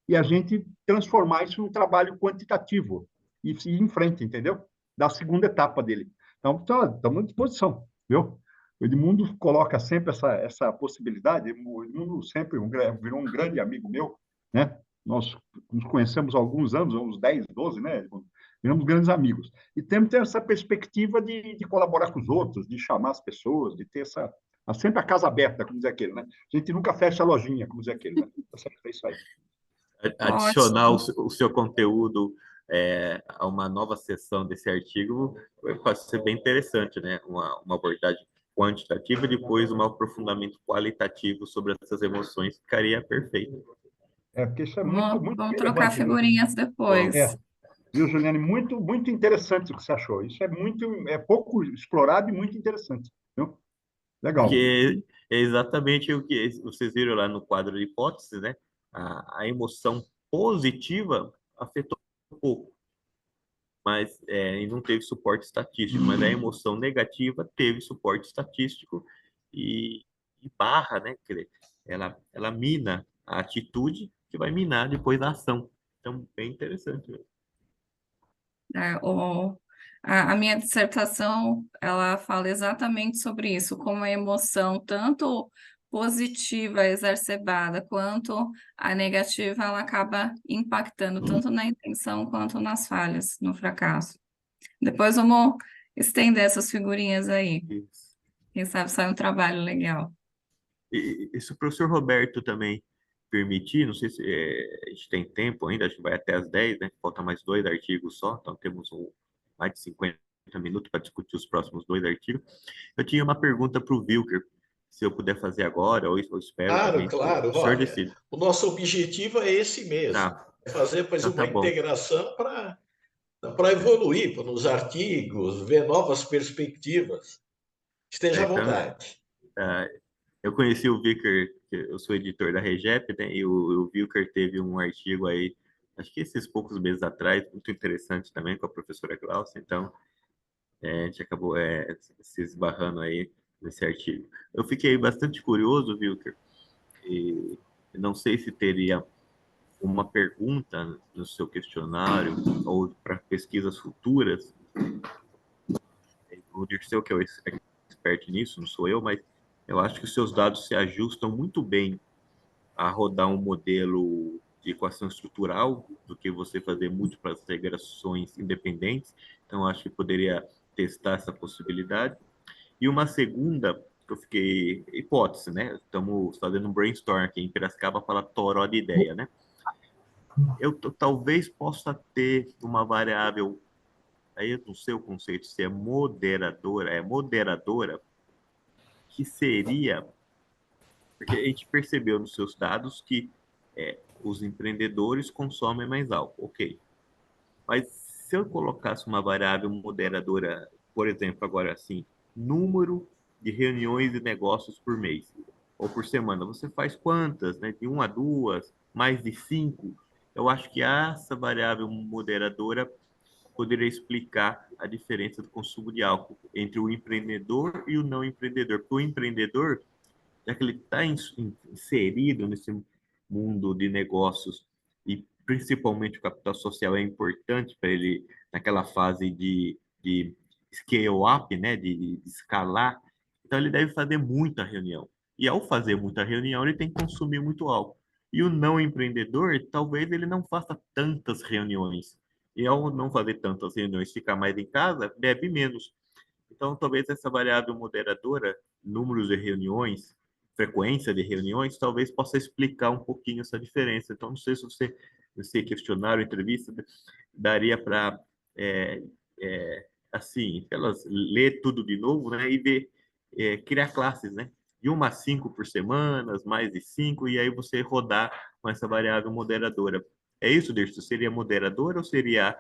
e a gente transformar isso num trabalho quantitativo e ir em frente, entendeu? Da segunda etapa dele. Então, estamos à disposição, viu? O Edmundo coloca sempre essa possibilidade. O Edmundo sempre virou um grande amigo meu, né? Nós nos conhecemos há alguns anos, uns 10, 12, né, Edmundo? Viramos grandes amigos. E temos que ter essa perspectiva de colaborar com os outros, de chamar as pessoas, de ter sempre a casa aberta, como diz aquele, né? A gente nunca fecha a lojinha, como diz aquele, né? É isso aí. Adicionar Ótimo. o seu conteúdo a uma nova seção desse artigo pode ser bem interessante, né? Uma abordagem quantitativa e depois um aprofundamento qualitativo sobre essas emoções ficaria perfeito. Porque isso é muito, muito Vamos trocar relevante, viu? figurinhas depois. Viu, Juliane? Muito, muito interessante o que você achou. Isso é pouco explorado e muito interessante, viu? Legal. Porque é exatamente o que vocês viram lá no quadro de hipóteses, né? A emoção positiva afetou um pouco, mas e não teve suporte estatístico. Mas a emoção negativa teve suporte estatístico e barra, né? Ela mina a atitude que vai minar depois a ação. Então, bem interessante mesmo. A minha dissertação, ela fala exatamente sobre isso, como a emoção, tanto positiva, exacerbada, quanto a negativa, ela acaba impactando tanto na intenção quanto nas falhas, no fracasso. Depois vamos estender essas figurinhas aí. Isso. Quem sabe sai um trabalho legal. E se o professor Roberto também permitir, não sei se a gente tem tempo ainda, acho que vai até às 10, né? Falta mais 2 artigos só, então temos mais de 50 minutos para discutir os próximos 2 artigos. Eu tinha uma pergunta para o Wilker, se eu puder fazer agora, ou eu espero também. Claro. O senhor Olha, decide. o nosso objetivo é esse mesmo. Tá. Fazer depois Então, uma tá bom. integração para evoluir nos artigos, ver novas perspectivas. Esteja à vontade. Eu conheci o Wilker, eu sou editor da Regep, né? E o Wilker teve um artigo aí, acho que esses poucos meses atrás, muito interessante também com a professora Glaucia. Então, a gente acabou se esbarrando aí nesse artigo. Eu fiquei bastante curioso, Wilker, e não sei se teria uma pergunta no seu questionário ou para pesquisas futuras. O Dirceu, que é o expert nisso, não sou eu, mas eu acho que os seus dados se ajustam muito bem a rodar um modelo de equação estrutural do que você fazer múltiplas regressões independentes. Então, acho que poderia testar essa possibilidade. E uma segunda, que eu fiquei... hipótese, né? Estamos fazendo um brainstorm aqui em Piracicaba para toró de ideia, né? Eu talvez possa ter uma variável, aí eu não sei o conceito, se é moderadora, que seria, porque a gente percebeu nos seus dados que os empreendedores consomem mais álcool, ok. Mas se eu colocasse uma variável moderadora, por exemplo, agora assim, número de reuniões e negócios por mês ou por semana, você faz quantas, né? De 1 a 2, mais de 5? Eu acho que essa variável moderadora poderia explicar a diferença do consumo de álcool entre o empreendedor e o não empreendedor. Porque o empreendedor, já que ele está inserido nesse mundo de negócios e principalmente o capital social é importante para ele naquela fase de scale up, né, de escalar, então ele deve fazer muita reunião. E ao fazer muita reunião, ele tem que consumir muito álcool. E o não empreendedor, talvez ele não faça tantas reuniões. E ao não fazer tantas reuniões, ficar mais em casa, bebe menos. Então, talvez essa variável moderadora, números de reuniões, frequência de reuniões, talvez possa explicar um pouquinho essa diferença. Então, não sei se você questionário, entrevista, daria para, assim, elas ler tudo de novo, né, e ver, criar classes, né, de 1 a 5 por semana, mais de 5, e aí você rodar com essa variável moderadora. É isso, Dirce? Seria moderadora ou seria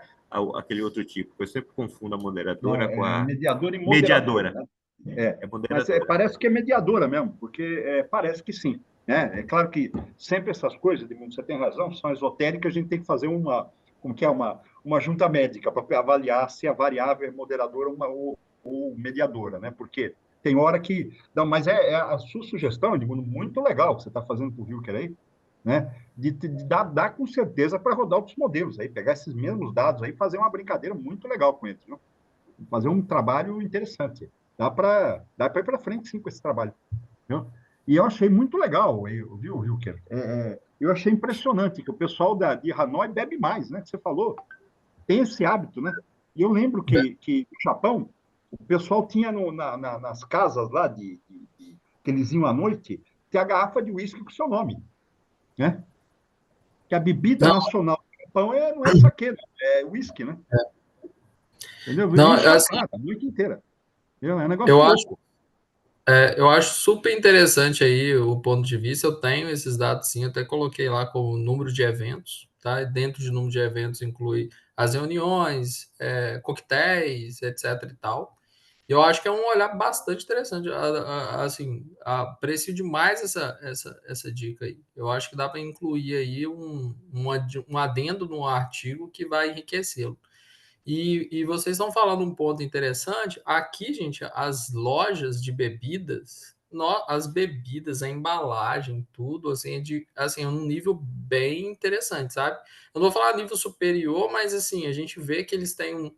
aquele outro tipo? Eu sempre confundo a moderadora com a mediadora e mediadora. Né? Mas moderadora. parece que é mediadora mesmo, porque parece que sim. Né? É claro que sempre essas coisas, você tem razão, são esotéricas, a gente tem que fazer uma junta médica para avaliar se a variável é moderadora ou mediadora, né? Porque tem hora que... Não, mas a sua sugestão, Edmundo, muito legal que você está fazendo para o Wilker aí, né? De dar com certeza para rodar outros modelos aí, pegar esses mesmos dados aí e fazer uma brincadeira muito legal com eles, viu? Fazer um trabalho interessante. Dá para ir para frente, sim, com esse trabalho. Viu? E eu achei muito legal, viu, Wilker? Eu achei impressionante que o pessoal de Hanoi bebe mais, né? Que você falou, tem esse hábito, né? E eu lembro que no Japão, o pessoal tinha nas casas lá que eles iam à noite, tem a garrafa de uísque com o seu nome, né? Que a bebida nacional do Japão não é saquê, é uísque, né? Entendeu? Não, assim, a noite inteira. É um negócio eu louco. eu acho super interessante aí o ponto de vista. Eu tenho esses dados, sim, eu até coloquei lá como número de eventos, tá? Dentro de número de eventos inclui as reuniões, coquetéis, etc e tal. Eu acho que é um olhar bastante interessante. Assim, aprecio demais essa dica aí. Eu acho que dá para incluir aí um adendo no artigo que vai enriquecê-lo. E vocês estão falando um ponto interessante. Aqui, gente, as lojas de bebidas, as bebidas, a embalagem, tudo, assim, é um nível bem interessante, sabe? Eu não vou falar nível superior, mas, assim, a gente vê que eles têm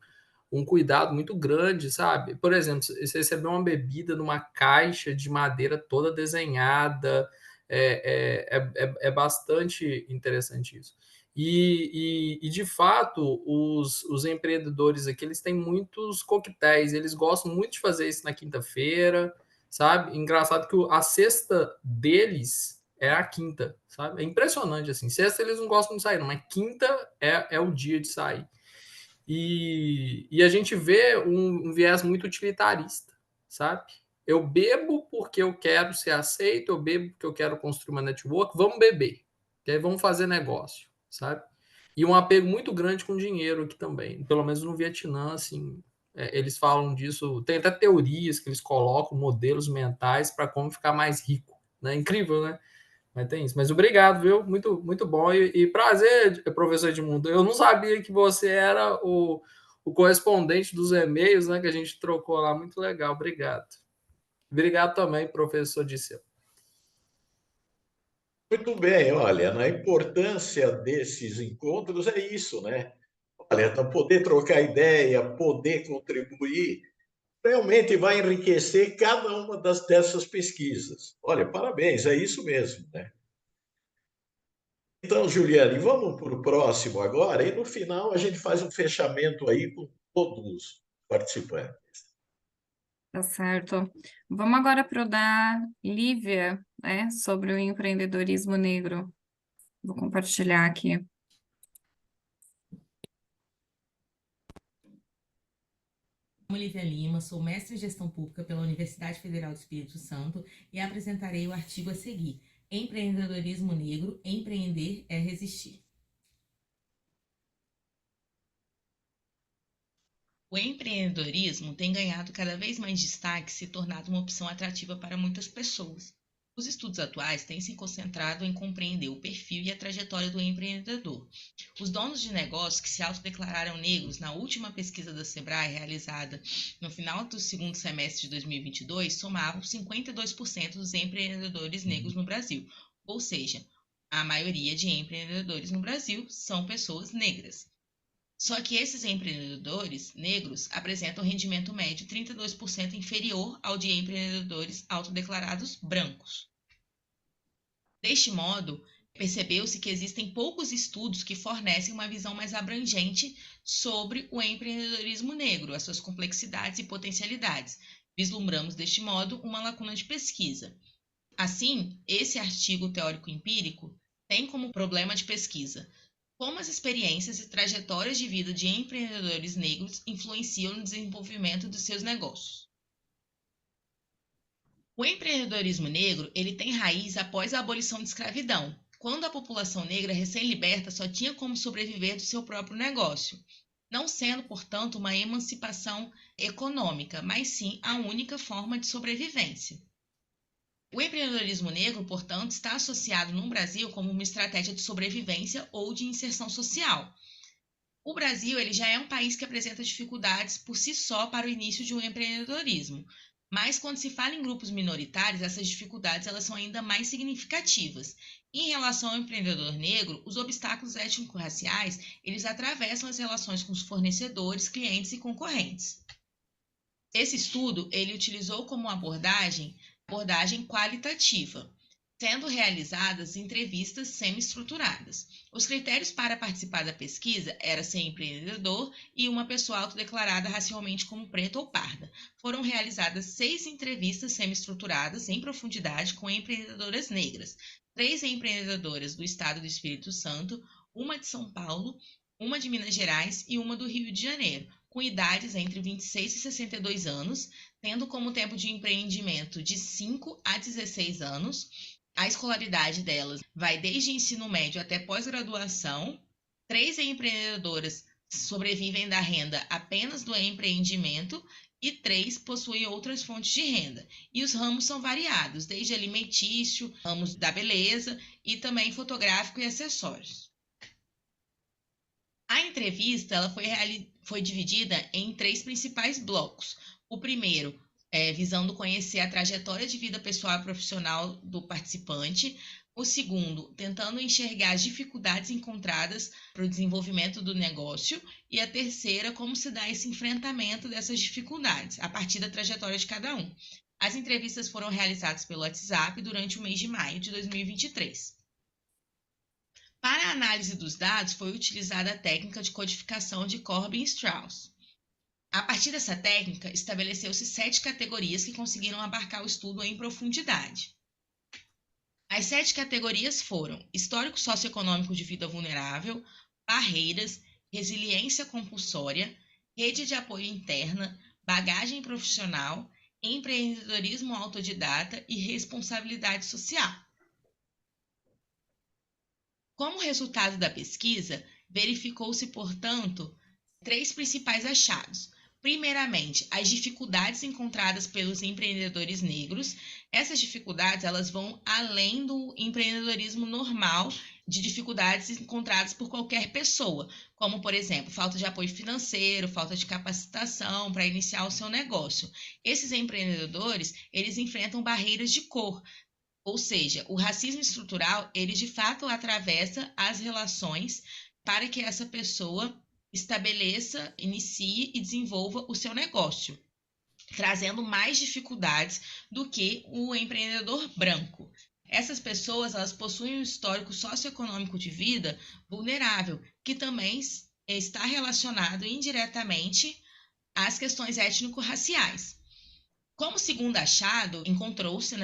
um cuidado muito grande, sabe? Por exemplo, você receber uma bebida numa caixa de madeira toda desenhada, é bastante interessante isso. E de fato, os empreendedores aqui, eles têm muitos coquetéis, eles gostam muito de fazer isso na quinta-feira, sabe? Engraçado que a sexta deles é a quinta, sabe? É impressionante, assim. Sexta eles não gostam de sair, não, mas quinta é o dia de sair. E a gente vê um viés muito utilitarista, sabe? Eu bebo porque eu quero ser aceito, eu bebo porque eu quero construir uma network, vamos beber, que aí vamos fazer negócio, sabe? E um apego muito grande com dinheiro aqui também, pelo menos no Vietnã, assim, eles falam disso, tem até teorias que eles colocam, modelos mentais para como ficar mais rico, né? Incrível, né? Mas tem isso. Mas obrigado, viu? Muito, muito bom. E prazer, professor Edmundo. Eu não sabia que você era o correspondente dos e-mails, né? Que a gente trocou lá. Muito legal. Obrigado. Obrigado também, professor Disseu. Muito bem, olha, na importância desses encontros é isso, né? Olha, poder trocar ideia, poder contribuir, realmente vai enriquecer cada uma dessas pesquisas. Olha, parabéns, é isso mesmo, né? Então, Juliane, vamos para o próximo agora, e no final a gente faz um fechamento aí com todos os participantes. Tá certo. Vamos agora para o da Lívia, né, sobre o empreendedorismo negro. Vou compartilhar aqui. Me chamo Lívia Lima, sou mestre em Gestão Pública pela Universidade Federal do Espírito Santo e apresentarei o artigo a seguir: Empreendedorismo Negro, empreender é resistir. O empreendedorismo tem ganhado cada vez mais destaque e se tornado uma opção atrativa para muitas pessoas. Os estudos atuais têm se concentrado em compreender o perfil e a trajetória do empreendedor. Os donos de negócios que se autodeclararam negros na última pesquisa da Sebrae, realizada no final do segundo semestre de 2022, somavam 52% dos empreendedores negros no Brasil, ou seja, a maioria de empreendedores no Brasil são pessoas negras. Só que esses empreendedores negros apresentam rendimento médio 32% inferior ao de empreendedores autodeclarados brancos. Deste modo, percebeu-se que existem poucos estudos que fornecem uma visão mais abrangente sobre o empreendedorismo negro, as suas complexidades e potencialidades. Vislumbramos, deste modo, uma lacuna de pesquisa. Assim, esse artigo teórico-empírico tem como problema de pesquisa como as experiências e trajetórias de vida de empreendedores negros influenciam no desenvolvimento dos seus negócios. O empreendedorismo negro ele tem raiz após a abolição da escravidão, quando a população negra recém-liberta só tinha como sobreviver do seu próprio negócio, não sendo, portanto, uma emancipação econômica, mas sim a única forma de sobrevivência. O empreendedorismo negro, portanto, está associado no Brasil como uma estratégia de sobrevivência ou de inserção social. O Brasil ele já é um país que apresenta dificuldades por si só para o início de um empreendedorismo, mas quando se fala em grupos minoritários, essas dificuldades elas são ainda mais significativas. Em relação ao empreendedor negro, os obstáculos étnico-raciais eles atravessam as relações com os fornecedores, clientes e concorrentes. Esse estudo ele utilizou como abordagem qualitativa, sendo realizadas entrevistas semi-estruturadas. Os critérios para participar da pesquisa era ser empreendedor e uma pessoa autodeclarada racialmente como preta ou parda. Foram realizadas 6 entrevistas semi-estruturadas em profundidade com empreendedoras negras, 3 empreendedoras do estado do Espírito Santo, uma de São Paulo, uma de Minas Gerais e uma do Rio de Janeiro, com idades entre 26 e 62 anos, tendo como tempo de empreendimento de 5 a 16 anos. A escolaridade delas vai desde ensino médio até pós-graduação. 3 empreendedoras sobrevivem da renda apenas do empreendimento e 3 possuem outras fontes de renda. E os ramos são variados, desde alimentício, ramos da beleza e também fotográfico e acessórios. A entrevista ela foi dividida em 3 principais blocos. O primeiro, visando conhecer a trajetória de vida pessoal e profissional do participante. O segundo, tentando enxergar as dificuldades encontradas para o desenvolvimento do negócio. E a terceira, como se dá esse enfrentamento dessas dificuldades, a partir da trajetória de cada um. As entrevistas foram realizadas pelo WhatsApp durante o mês de maio de 2023. Para a análise dos dados, foi utilizada a técnica de codificação de Corbin e Strauss. A partir dessa técnica, estabeleceu-se 7 categorias que conseguiram abarcar o estudo em profundidade. As 7 categorias foram histórico socioeconômico de vida vulnerável, barreiras, resiliência compulsória, rede de apoio interna, bagagem profissional, empreendedorismo autodidata e responsabilidade social. Como resultado da pesquisa, verificou-se, portanto, 3 principais achados. Primeiramente, as dificuldades encontradas pelos empreendedores negros. Essas dificuldades elas vão além do empreendedorismo normal, de dificuldades encontradas por qualquer pessoa, como, por exemplo, falta de apoio financeiro, falta de capacitação para iniciar o seu negócio. Esses empreendedores, eles enfrentam barreiras de cor, ou seja, o racismo estrutural, ele de fato atravessa as relações para que essa pessoa estabeleça, inicie e desenvolva o seu negócio, trazendo mais dificuldades do que o empreendedor branco. Essas pessoas, elas possuem um histórico socioeconômico de vida vulnerável, que também está relacionado indiretamente às questões étnico-raciais. Como segundo achado, encontrou-se,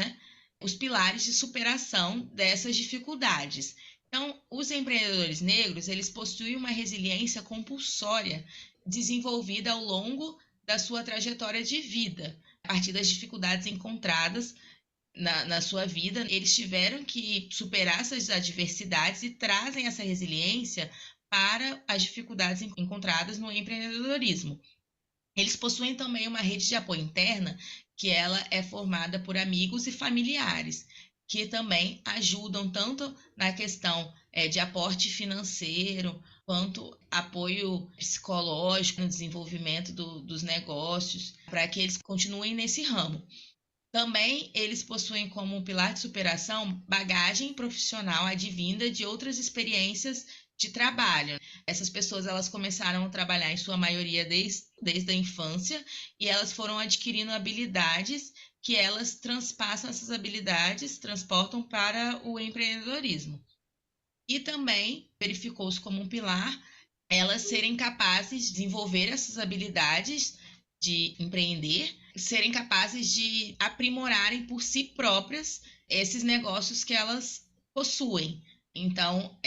os pilares de superação dessas dificuldades. Então, os empreendedores negros, eles possuem uma resiliência compulsória desenvolvida ao longo da sua trajetória de vida. A partir das dificuldades encontradas na sua vida, eles tiveram que superar essas adversidades e trazem essa resiliência para as dificuldades encontradas no empreendedorismo. Eles possuem também uma rede de apoio interna, que ela é formada por amigos e familiares, que também ajudam tanto na questão de aporte financeiro, quanto apoio psicológico no desenvolvimento dos negócios, para que eles continuem nesse ramo. Também eles possuem como pilar de superação bagagem profissional advinda de outras experiências de trabalho. Essas pessoas elas começaram a trabalhar em sua maioria desde a infância e elas foram adquirindo habilidades que elas transpassam essas habilidades, transportam para o empreendedorismo. E também verificou-se como um pilar elas serem capazes de desenvolver essas habilidades de empreender, serem capazes de aprimorarem por si próprias esses negócios que elas possuem. Então,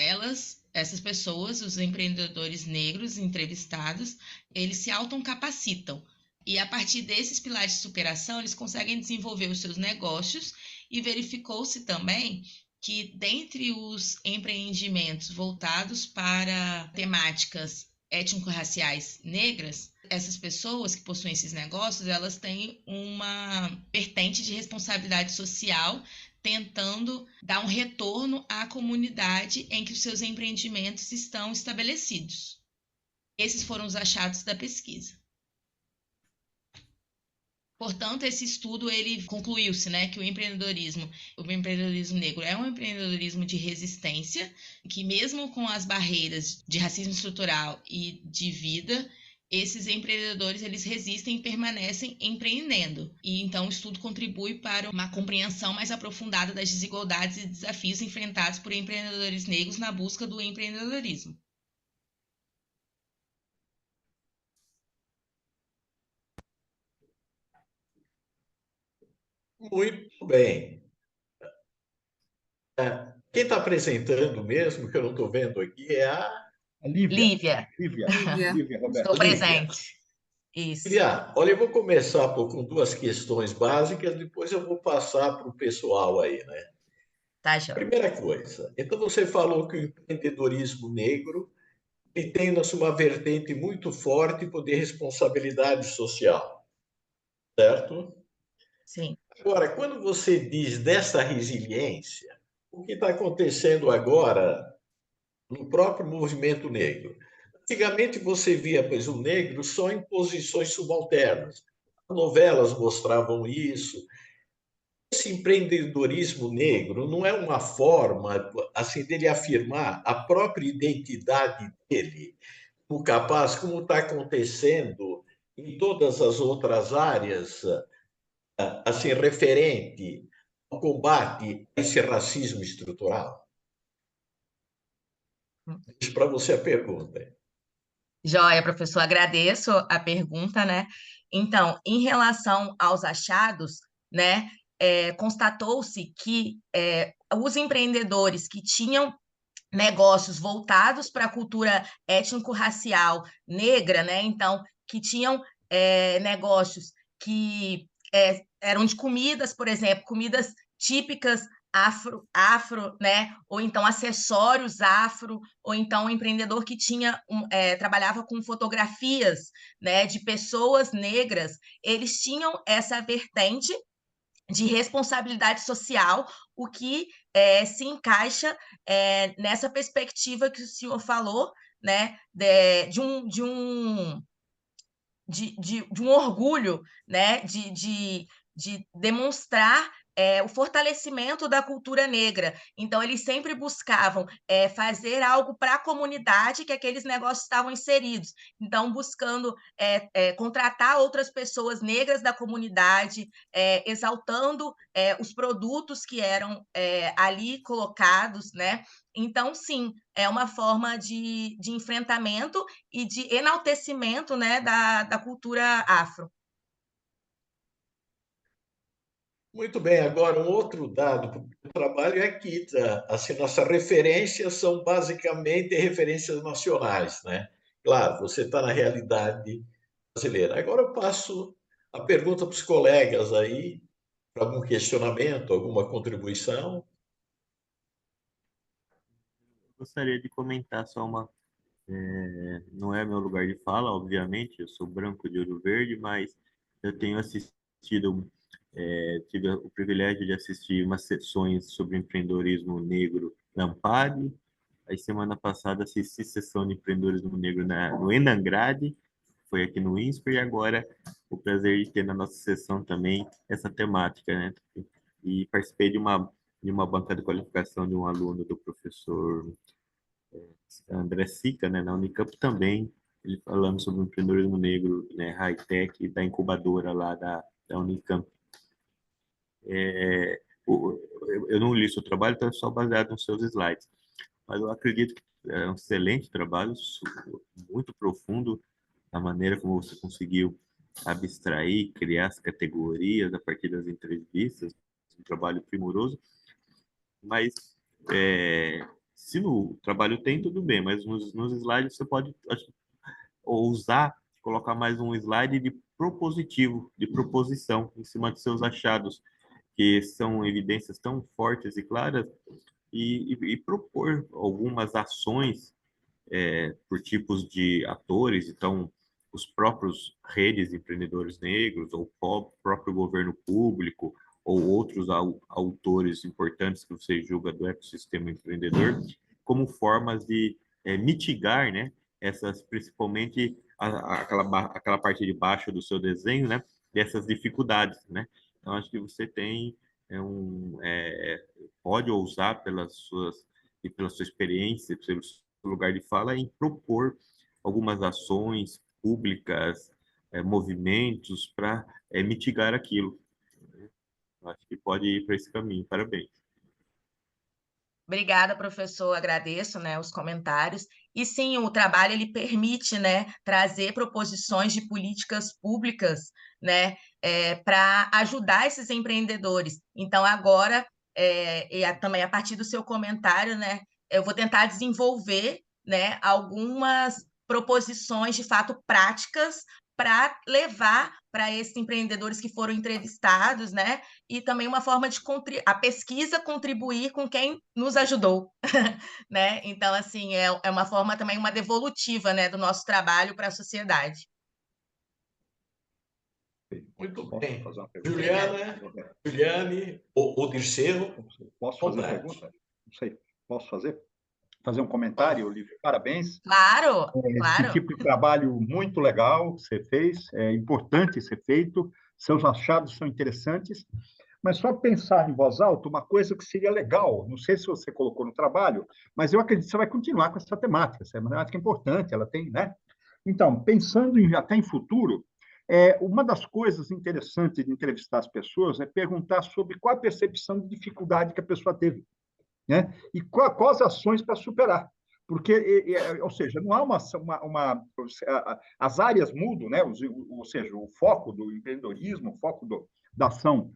essas pessoas, os empreendedores negros entrevistados, eles se autocapacitam. E a partir desses pilares de superação, eles conseguem desenvolver os seus negócios e verificou-se também que, dentre os empreendimentos voltados para temáticas étnico-raciais negras, essas pessoas que possuem esses negócios, elas têm uma vertente de responsabilidade social, tentando dar um retorno à comunidade em que os seus empreendimentos estão estabelecidos. Esses foram os achados da pesquisa. Portanto, esse estudo ele concluiu-se, que o empreendedorismo negro é um empreendedorismo de resistência, que mesmo com as barreiras de racismo estrutural e de vida, esses empreendedores eles resistem e permanecem empreendendo. E então o estudo contribui para uma compreensão mais aprofundada das desigualdades e desafios enfrentados por empreendedores negros na busca do empreendedorismo. Muito bem. Quem está apresentando mesmo, que eu não estou vendo aqui, é a Lívia. Lívia, Roberto. Estou presente. Isso. Lívia, olha, eu vou começar com 2 questões básicas, depois eu vou passar para o pessoal aí, Tá, João. Primeira coisa, então você falou que o empreendedorismo negro ele tem uma vertente muito forte de responsabilidade social, certo? Sim. Agora, quando você diz dessa resiliência, o que está acontecendo agora no próprio movimento negro? Antigamente você via o negro só em posições subalternas. As novelas mostravam isso. Esse empreendedorismo negro não é uma forma assim dele afirmar a própria identidade dele, o capaz, como está acontecendo em todas as outras áreas, assim referente ao combate a esse racismo estrutural? Isso para você a pergunta. Joia, professor, agradeço a pergunta, Então, em relação aos achados, constatou-se que os empreendedores que tinham, negócios voltados para a cultura étnico-racial negra, né? Então, que tinham negócios que eram de comidas, por exemplo, comidas típicas afro, né? Ou então acessórios afro, ou então um empreendedor que trabalhava com fotografias, né, de pessoas negras. Eles tinham essa vertente de responsabilidade social, o que se encaixa nessa perspectiva que o senhor falou, né, de um orgulho, né, de demonstrar o fortalecimento da cultura negra. Então, eles sempre buscavam fazer algo para a comunidade que aqueles negócios estavam inseridos. Então, buscando contratar outras pessoas negras da comunidade, exaltando os produtos que eram ali colocados, né? Então, sim, é uma forma de enfrentamento e de enaltecimento, né, da cultura afro. Muito bem, agora um outro dado do trabalho é que assim, nossas referências são basicamente referências nacionais, né? Claro, você está na realidade brasileira. Agora eu passo a pergunta para os colegas aí, para algum questionamento, alguma contribuição. Gostaria de comentar só não é meu lugar de fala, obviamente, eu sou branco de olho verde, mas eu tenho assistido, tive o privilégio de assistir umas sessões sobre empreendedorismo negro na Ampad. Aí semana passada assisti sessão de empreendedorismo negro no Enangrade, foi aqui no INSPER, e agora o prazer de ter na nossa sessão também essa temática, né? E participei de uma banca de qualificação de um aluno do professor André Sica, né, na Unicamp também, ele falando sobre o empreendedorismo negro, né, high-tech, da incubadora lá da Unicamp. Eu não li seu trabalho, então é só baseado nos seus slides, mas eu acredito que é um excelente trabalho, muito profundo, a maneira como você conseguiu abstrair, criar as categorias a partir das entrevistas, um trabalho primoroso, mas se no trabalho tem, tudo bem, mas nos slides você pode ousar colocar mais um slide de propositivo, de proposição, em cima de seus achados, que são evidências tão fortes e claras, e propor algumas ações por tipos de atores, então, os próprios redes de empreendedores negros, ou o próprio governo público, ou outros autores importantes que você julga do ecossistema empreendedor, como formas de mitigar, né, essas, principalmente aquela parte de baixo do seu desenho, né, dessas dificuldades, né. Então, acho que você tem pode ousar pela sua experiência, pelo seu lugar de fala, em propor algumas ações públicas, movimentos para mitigar aquilo. Acho que pode ir para esse caminho. Parabéns. Obrigada, professor. Agradeço, né, os comentários. E sim, o trabalho ele permite, né, trazer proposições de políticas públicas, né, para ajudar esses empreendedores. Então, agora, também a partir do seu comentário, né, eu vou tentar desenvolver, né, algumas proposições de fato práticas para levar para esses empreendedores que foram entrevistados, né, e também uma forma de a pesquisa contribuir com quem nos ajudou, né? Então, assim, é uma forma também, uma devolutiva, né, do nosso trabalho para a sociedade. Muito bem. Juliane, ou Dirceu. Posso fazer a pergunta? Não sei. Posso fazer? Fazer um comentário, Olivia? Parabéns. Claro, claro. Esse tipo de trabalho muito legal que você fez, é importante ser feito, seus achados são interessantes, mas só pensar em voz alta, uma coisa que seria legal, não sei se você colocou no trabalho, mas eu acredito que você vai continuar com essa temática é uma temática importante, ela tem, né? Então, pensando até em futuro, uma das coisas interessantes de entrevistar as pessoas é perguntar sobre qual a percepção de dificuldade que a pessoa teve, né? E quais ações para superar. Porque, ou seja, não há as áreas mudam, né? Ou seja, o foco do empreendedorismo, o foco da ação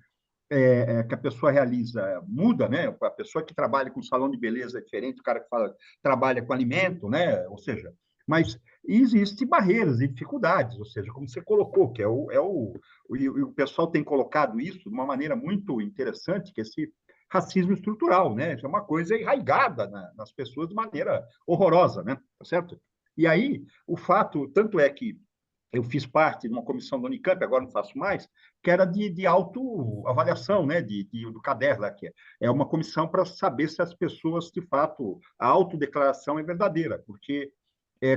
que a pessoa realiza muda, né? A pessoa que trabalha com salão de beleza é diferente, o cara que trabalha com alimento, né? Ou seja, mas existem barreiras e dificuldades, ou seja, como você colocou, que o pessoal tem colocado isso de uma maneira muito interessante, que esse racismo estrutural, né? Isso é uma coisa enraizada nas pessoas de maneira horrorosa, né? Tá certo? E aí, o fato, tanto é que eu fiz parte de uma comissão da Unicamp, agora não faço mais, que era de autoavaliação, né, do CADER, lá, que é uma comissão para saber se as pessoas, de fato, a autodeclaração é verdadeira, porque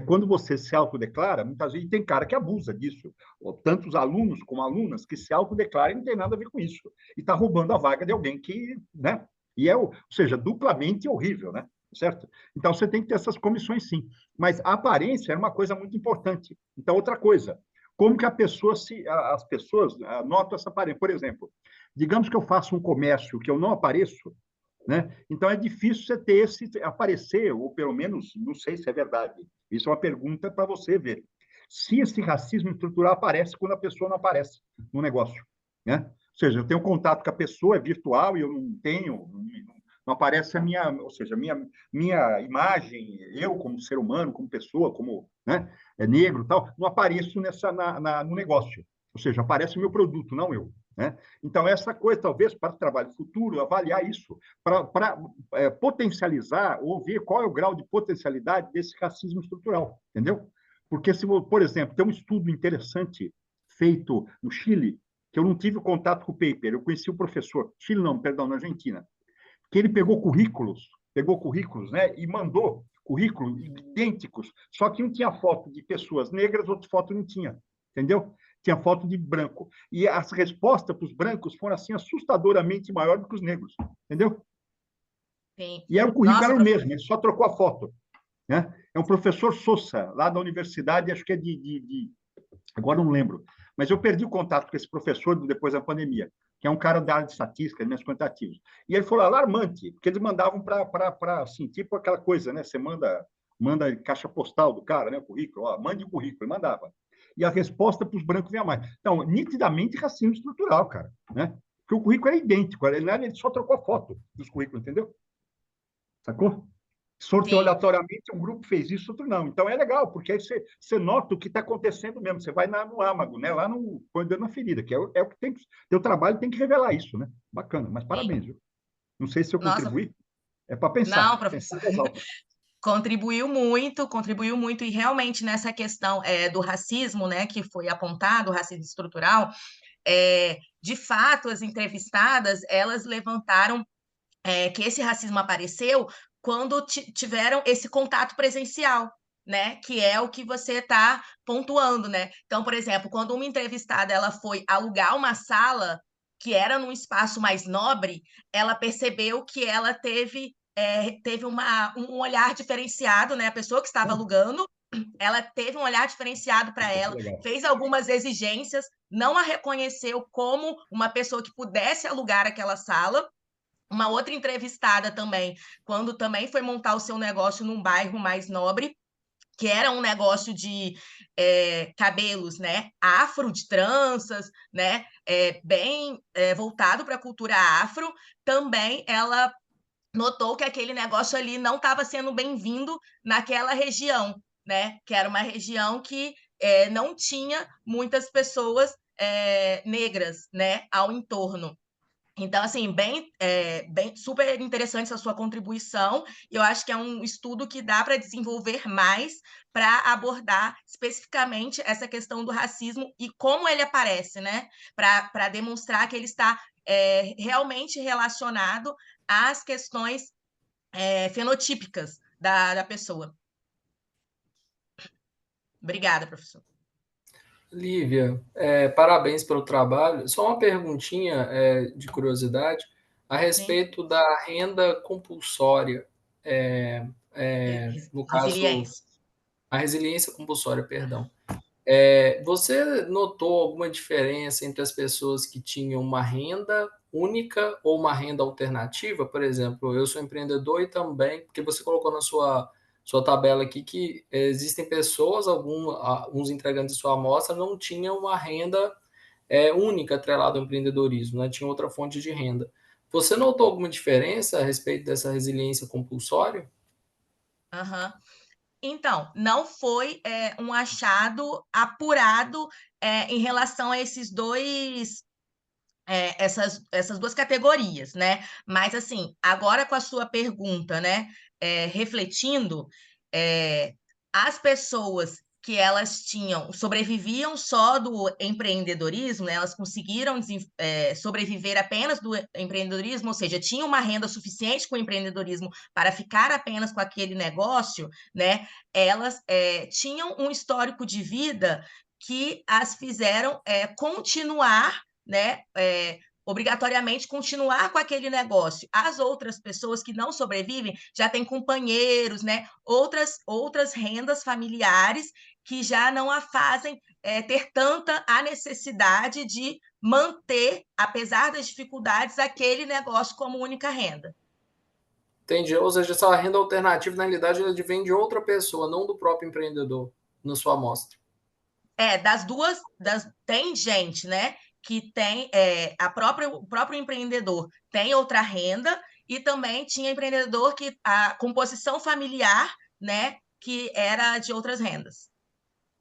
quando você se autodeclara, muitas vezes tem cara que abusa disso, tanto os alunos como alunas que se autodeclaram e não tem nada a ver com isso, e está roubando a vaga de alguém que, né, ou seja, duplamente horrível, né, certo? Então, você tem que ter essas comissões, sim. Mas a aparência é uma coisa muito importante. Então, outra coisa, como que as pessoas notam essa aparência? Por exemplo, digamos que eu faço um comércio que eu não apareço, né? Então é difícil você ter aparecer, ou pelo menos, não sei se é verdade. Isso é uma pergunta para você ver. Se esse racismo estrutural aparece quando a pessoa não aparece no negócio, né? Ou seja, eu tenho contato com a pessoa, é virtual, e eu não tenho, não aparece a minha, ou seja, minha imagem, eu como ser humano, como pessoa, como, né, negro, tal, não apareço no negócio. Ou seja, aparece o meu produto, não eu. Né? Então, essa coisa, talvez, para o trabalho futuro, avaliar isso, para potencializar ou ver qual é o grau de potencialidade desse racismo estrutural, entendeu? Porque, se, por exemplo, tem um estudo interessante feito no Chile, que eu não tive contato com o paper, eu conheci o professor, Chile não, perdão, na Argentina, que ele pegou currículos, né, e mandou currículos idênticos, só que um tinha foto de pessoas negras, outro foto não tinha, entendeu? Tinha foto de branco. E as respostas para os brancos foram assim assustadoramente maiores do que os negros, entendeu? Sim. E o currículo Nossa, era o mesmo, ele só trocou a foto. Né? É um professor Sousa, lá da universidade, acho que é agora não lembro, mas eu perdi o contato com esse professor depois da pandemia, que é um cara da área de estatística, elementos quantitativos. E ele falou alarmante, porque eles mandavam para assim, tipo aquela coisa, né? Você manda caixa postal do cara, né? O currículo, ó, mande o currículo, ele mandava. E a resposta para os brancos vinha mais. Então, nitidamente racismo estrutural, cara, né? Porque o currículo era idêntico, ele só trocou a foto dos currículos, entendeu? Sacou? Sorteou sim. aleatoriamente, um grupo fez isso, outro não. Então é legal, porque aí você nota o que está acontecendo mesmo. Você vai no âmago, né? Lá no põe o dedo na ferida, que é o que tem que. Teu trabalho tem que revelar isso, né? Bacana, mas parabéns, viu? Não sei se eu Nossa, contribuí, é para pensar. não, professor. Contribuiu muito, e realmente nessa questão do racismo, né, que foi apontado, o racismo estrutural, de fato, as entrevistadas, elas levantaram que esse racismo apareceu quando tiveram esse contato presencial, né? Que é o que você está pontuando, né? Então, por exemplo, quando uma entrevistada ela foi alugar uma sala que era num espaço mais nobre, ela percebeu que ela teve um olhar diferenciado, né? A pessoa que estava alugando, ela teve um olhar diferenciado para ela, fez algumas exigências, não a reconheceu como uma pessoa que pudesse alugar aquela sala. Uma outra entrevistada também, quando também foi montar o seu negócio num bairro mais nobre, que era um negócio de cabelos, né, afro, de tranças, né, bem voltado para a cultura afro, também ela notou que aquele negócio ali não estava sendo bem-vindo naquela região, né, que era uma região que não tinha muitas pessoas negras, né, ao entorno. Então, assim, bem super interessante essa sua contribuição. Eu acho que é um estudo que dá para desenvolver mais para abordar especificamente essa questão do racismo e como ele aparece, né? Para demonstrar que ele está realmente relacionado às questões fenotípicas da pessoa. Obrigada, professor. Lívia, parabéns pelo trabalho. Só uma perguntinha de curiosidade a respeito da renda compulsória, no caso, a resiliência compulsória, perdão. Você notou alguma diferença entre as pessoas que tinham uma renda única ou uma renda alternativa? Por exemplo, eu sou empreendedor e também, porque você colocou na sua tabela aqui que existem pessoas, alguns integrantes de sua amostra não tinham uma renda única atrelada ao empreendedorismo, né? Tinha outra fonte de renda. Você notou alguma diferença a respeito dessa resiliência compulsória? Aham. Então, não foi um achado apurado em relação a essas duas categorias, né? Mas, assim, agora com a sua pergunta, né? Refletindo, as pessoas que elas sobreviviam só do empreendedorismo, né? Elas conseguiram sobreviver apenas do empreendedorismo, ou seja, tinham uma renda suficiente com o empreendedorismo para ficar apenas com aquele negócio, né? Elas tinham um histórico de vida que as fizeram continuar, né? Obrigatoriamente continuar com aquele negócio. As outras pessoas que não sobrevivem já têm companheiros, né? Outras rendas familiares que já não a fazem ter tanta a necessidade de manter, apesar das dificuldades, aquele negócio como única renda. Entendi. Ou seja, essa renda alternativa, na realidade, ela vem de outra pessoa, não do próprio empreendedor, na sua amostra. Das duas, tem gente, né, que tem o próprio empreendedor tem outra renda e também tinha empreendedor que a composição familiar, né, que era de outras rendas.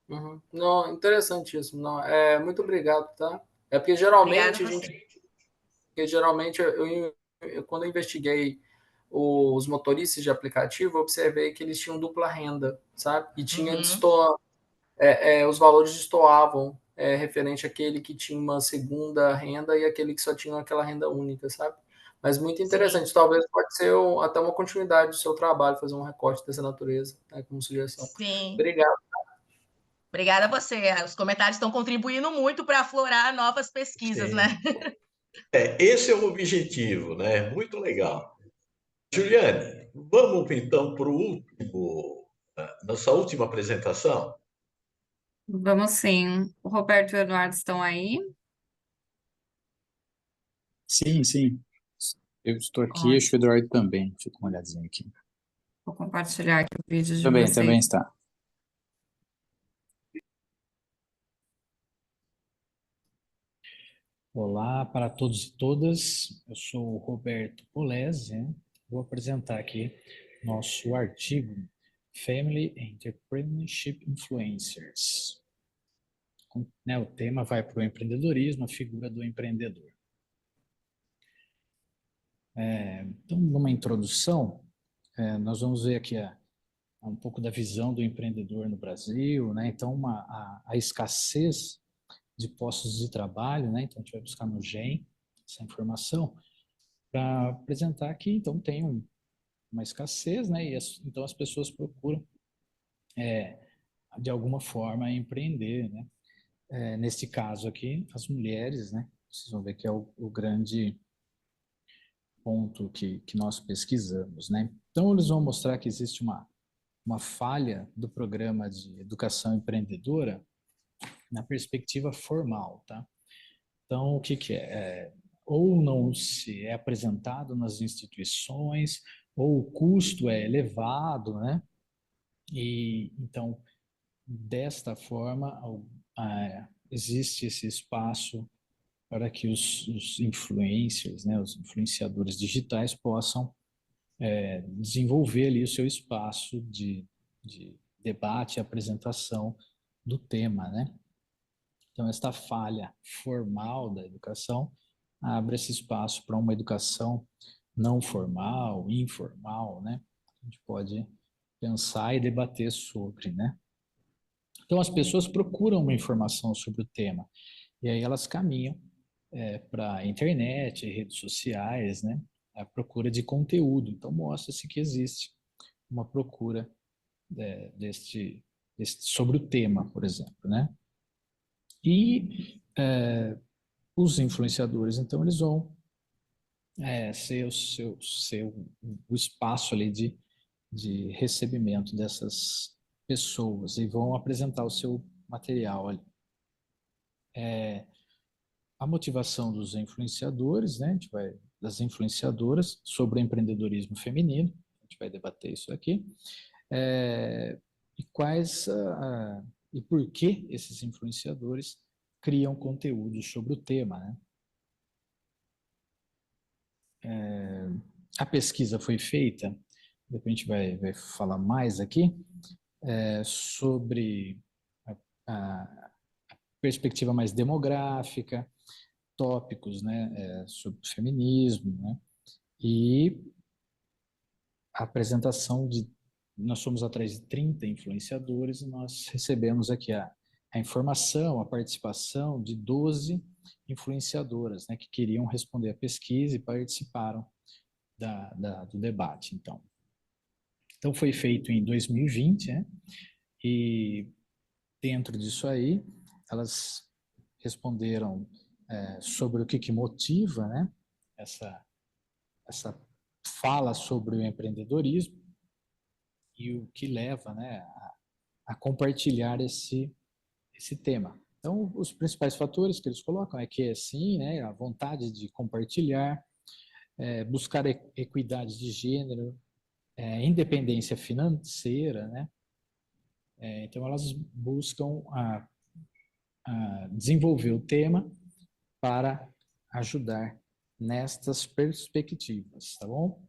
Uhum. Não, interessantíssimo. Não, muito obrigado, tá? É porque Obrigada geralmente a você. quando eu investiguei os motoristas de aplicativo, eu observei que eles tinham dupla renda, sabe? E tinha os valores destoavam referente àquele que tinha uma segunda renda e aquele que só tinha aquela renda única, sabe? Mas muito interessante. Sim. Talvez pode ser até uma continuidade do seu trabalho, fazer um recorte dessa natureza, né, como sugestão. Sim. Obrigado. Obrigada a você. Os comentários estão contribuindo muito para aflorar novas pesquisas, Sim. né? Esse é o objetivo, né? Muito legal. Juliane, vamos então para nossa última apresentação? Vamos sim. O Roberto e o Eduardo estão aí? Sim, sim. Eu estou aqui, Ótimo. acho que o Eduardo também. Deixa eu dar uma olhadinha aqui. Vou compartilhar aqui o vídeo de Também vocês. está. Olá para todos e todas. Eu sou o Roberto Polese. Vou apresentar aqui nosso artigo Family Entrepreneurship Influencers. O tema vai para o empreendedorismo, a figura do empreendedor. Então, numa introdução, nós vamos ver aqui um pouco da visão do empreendedor no Brasil, né? Então, a escassez de postos de trabalho, né? Então, a gente vai buscar no GEM essa informação para apresentar que, então, tem uma escassez, né? E então as pessoas procuram, de alguma forma, empreender, né? Nesse caso aqui, as mulheres, né? Vocês vão ver que é o grande ponto que nós pesquisamos, né? Então, eles vão mostrar que existe uma falha do programa de educação empreendedora na perspectiva formal, tá? Então, o que é? Ou não se é apresentado nas instituições, ou o custo é elevado, né? E, então, desta forma, existe esse espaço para que os influencers, né, os influenciadores digitais possam desenvolver ali o seu espaço de debate e apresentação do tema, né? Então, esta falha formal da educação abre esse espaço para uma educação não formal, informal, né? A gente pode pensar e debater sobre, né? Então, as pessoas procuram uma informação sobre o tema e aí elas caminham para a internet, redes sociais, né? A procura de conteúdo. Então, mostra-se que existe uma procura sobre o tema, por exemplo, né? E os influenciadores, então, eles vão ser o espaço ali de recebimento dessas pessoas e vão apresentar o seu material ali. A motivação dos influenciadores, né? Das influenciadoras sobre o empreendedorismo feminino, a gente vai debater isso aqui. E por que esses influenciadores criam conteúdo sobre o tema, né? A pesquisa foi feita, depois a gente vai falar mais aqui, sobre a perspectiva mais demográfica, tópicos, né, sobre feminismo, né, e a apresentação nós somos atrás de 30 influenciadores e nós recebemos aqui a informação, a participação de 12 influenciadoras, né, que queriam responder à pesquisa e participaram do debate, então. Então, foi feito em 2020, né, e dentro disso aí, elas responderam sobre o que motiva, né, essa fala sobre o empreendedorismo e o que leva, né, a compartilhar esse tema. Então, os principais fatores que eles colocam é que, assim, né, a vontade de compartilhar, buscar equidade de gênero, independência financeira, né? Então, elas buscam a desenvolver o tema para ajudar nestas perspectivas, tá bom?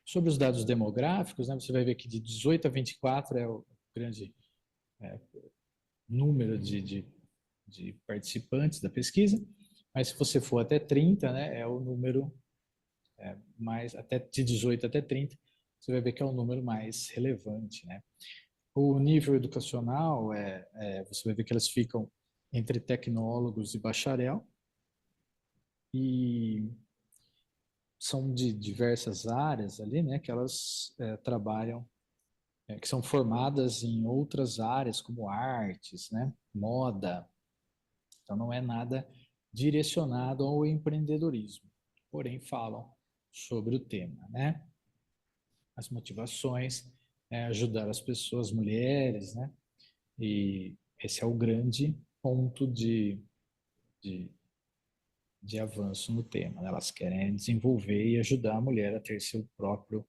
Sobre os dados demográficos, né, você vai ver que de 18 a 24 é o grande número de participantes da pesquisa, mas se você for até 30, né, é o número mais, até de 18 até 30, você vai ver que é o número mais relevante, né? O nível educacional, você vai ver que elas ficam entre tecnólogos e bacharel, e são de diversas áreas ali, né, que elas trabalham, que são formadas em outras áreas, como artes, né, moda. Então, não é nada direcionado ao empreendedorismo, porém falam sobre o tema, né? As motivações, ajudar as pessoas, mulheres, né? E esse é o grande ponto de avanço no tema, né? Elas querem desenvolver e ajudar a mulher a ter seu próprio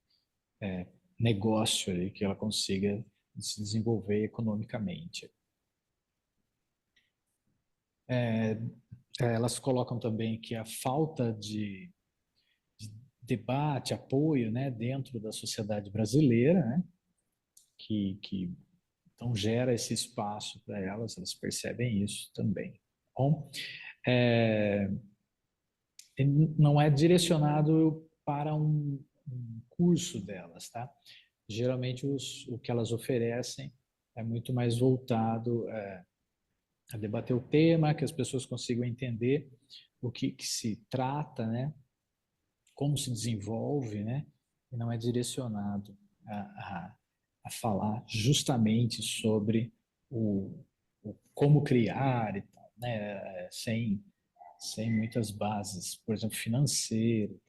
negócio ali, que ela consiga se desenvolver economicamente. Elas colocam também que a falta de debate, apoio, né, dentro da sociedade brasileira, né, que então gera esse espaço para elas percebem isso também. Bom, não é direcionado para um curso delas, tá? Geralmente o que elas oferecem é muito mais voltado a debater o tema, que as pessoas consigam entender o que se trata, né? Como se desenvolve, né? E não é direcionado a falar justamente sobre o como criar e tal, né? Sem muitas bases, por exemplo, financeiro.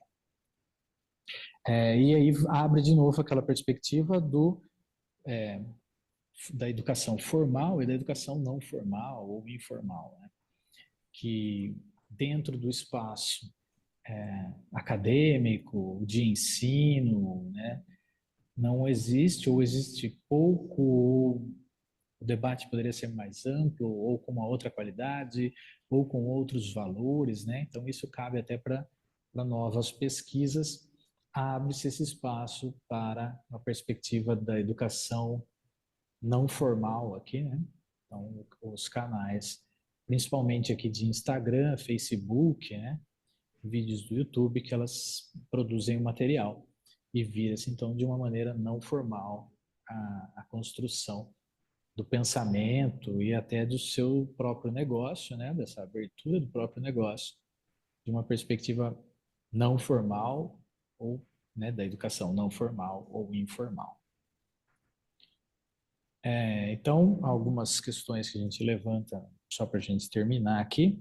E aí abre de novo aquela perspectiva da educação formal e da educação não formal ou informal, né? Que dentro do espaço acadêmico, de ensino, né, não existe ou existe pouco, ou o debate poderia ser mais amplo, ou com uma outra qualidade, ou com outros valores, né? Então isso cabe até para novas pesquisas. Abre-se esse espaço para uma perspectiva da educação não formal aqui, né? Então os canais, principalmente aqui de Instagram, Facebook, né? Vídeos do YouTube, que elas produzem o material e vira-se então de uma maneira não formal a construção do pensamento e até do seu próprio negócio, né, dessa abertura do próprio negócio, de uma perspectiva não formal ou, né, da educação não formal ou informal. Então, algumas questões que a gente levanta, só para a gente terminar aqui,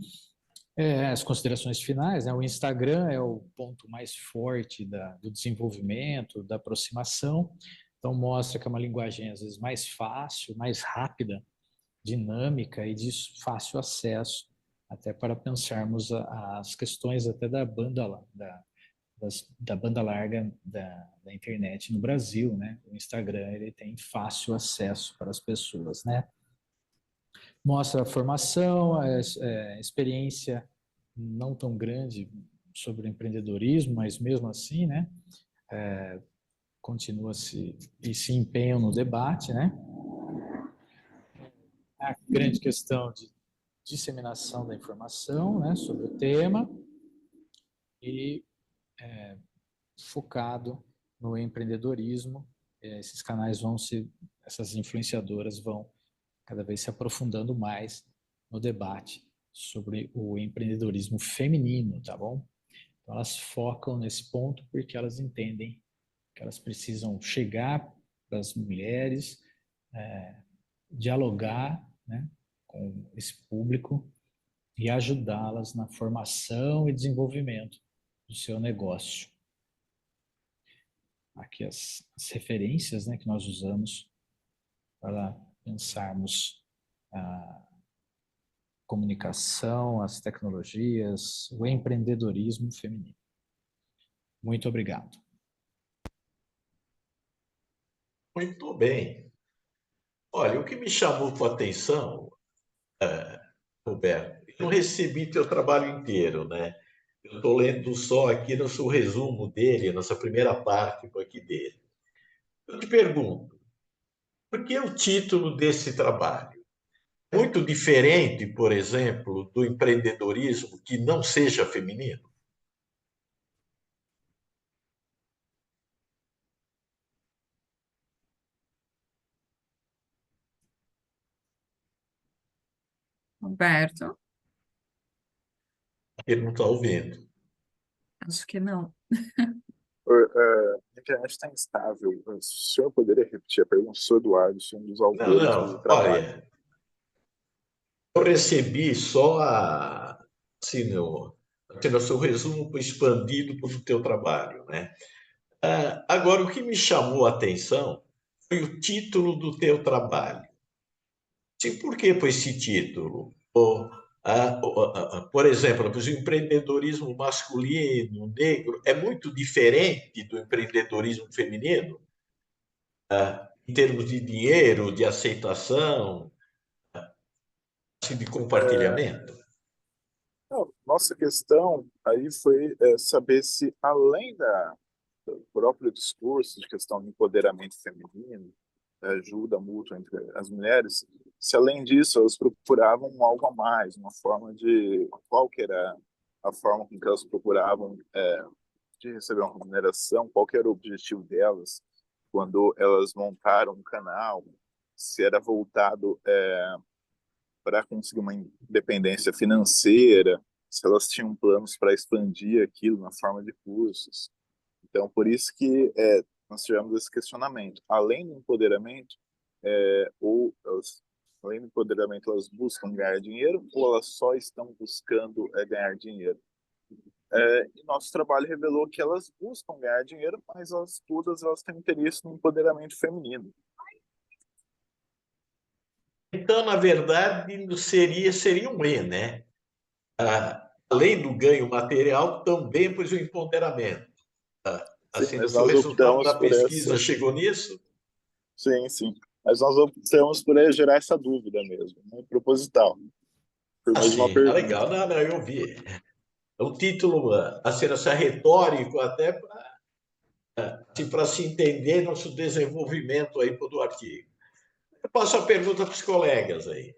as considerações finais, né? O Instagram é o ponto mais forte do desenvolvimento, da aproximação, então mostra que é uma linguagem às vezes mais fácil, mais rápida, dinâmica e de fácil acesso, até para pensarmos as questões até da banda larga da internet no Brasil, né? O Instagram ele tem fácil acesso para as pessoas, né? Mostra a formação, experiência não tão grande sobre o empreendedorismo, mas mesmo assim, né, continua-se e se empenham no debate, né? A grande questão de disseminação da informação, né, sobre o tema e focado no empreendedorismo. Esses canais essas influenciadoras vão cada vez se aprofundando mais no debate sobre o empreendedorismo feminino, tá bom? Então, elas focam nesse ponto porque elas entendem que elas precisam chegar para as mulheres, dialogar, né, com esse público e ajudá-las na formação e desenvolvimento do seu negócio. Aqui as referências, né, que nós usamos para pensarmos a comunicação, as tecnologias, o empreendedorismo feminino. Muito obrigado. Muito bem. Olha, o que me chamou a atenção, Roberto, eu não recebi teu trabalho inteiro, né? Eu estou lendo só aqui no seu resumo dele, nessa primeira parte aqui dele. Eu te pergunto, por que o título desse trabalho? Muito diferente, por exemplo, do empreendedorismo que não seja feminino? Roberto, Ele não está ouvindo. acho que não. A internet está instável. O senhor poderia repetir a pergunta? Sou Eduardo, sou um dos autores do trabalho. Olha, eu recebi só assim, no seu resumo expandido para o teu trabalho, né? Agora, o que me chamou a atenção foi o título do teu trabalho. Sim, por que foi esse título? Por exemplo, o empreendedorismo masculino, negro, é muito diferente do empreendedorismo feminino, em termos de dinheiro, de aceitação, de compartilhamento. Não, nossa questão aí foi saber se, além do próprio discurso de questão de empoderamento feminino, ajuda mútua entre as mulheres, se além disso elas procuravam algo a mais, uma forma de... Qual que era a forma com que elas procuravam de receber uma remuneração, qual que era o objetivo delas quando elas montaram um canal, se era voltado para conseguir uma independência financeira, se elas tinham planos para expandir aquilo na forma de cursos. Então, por isso que nós tivemos esse questionamento. Além do empoderamento, além do empoderamento, elas buscam ganhar dinheiro ou elas só estão buscando ganhar dinheiro? E nosso trabalho revelou que elas buscam ganhar dinheiro, mas todas elas têm interesse no empoderamento feminino. Então, na verdade, seria um E, né? Além do ganho material, também pois o empoderamento. Assim, Sim, o resultado da pesquisa chegou nisso? Sim, sim. Mas nós optamos por gerar essa dúvida mesmo, né? Proposital. Por meio de uma pergunta. Legal. Não, eu vi. O título, assim, retórico, até para se entender nosso desenvolvimento aí do artigo. Eu passo a pergunta para os colegas aí.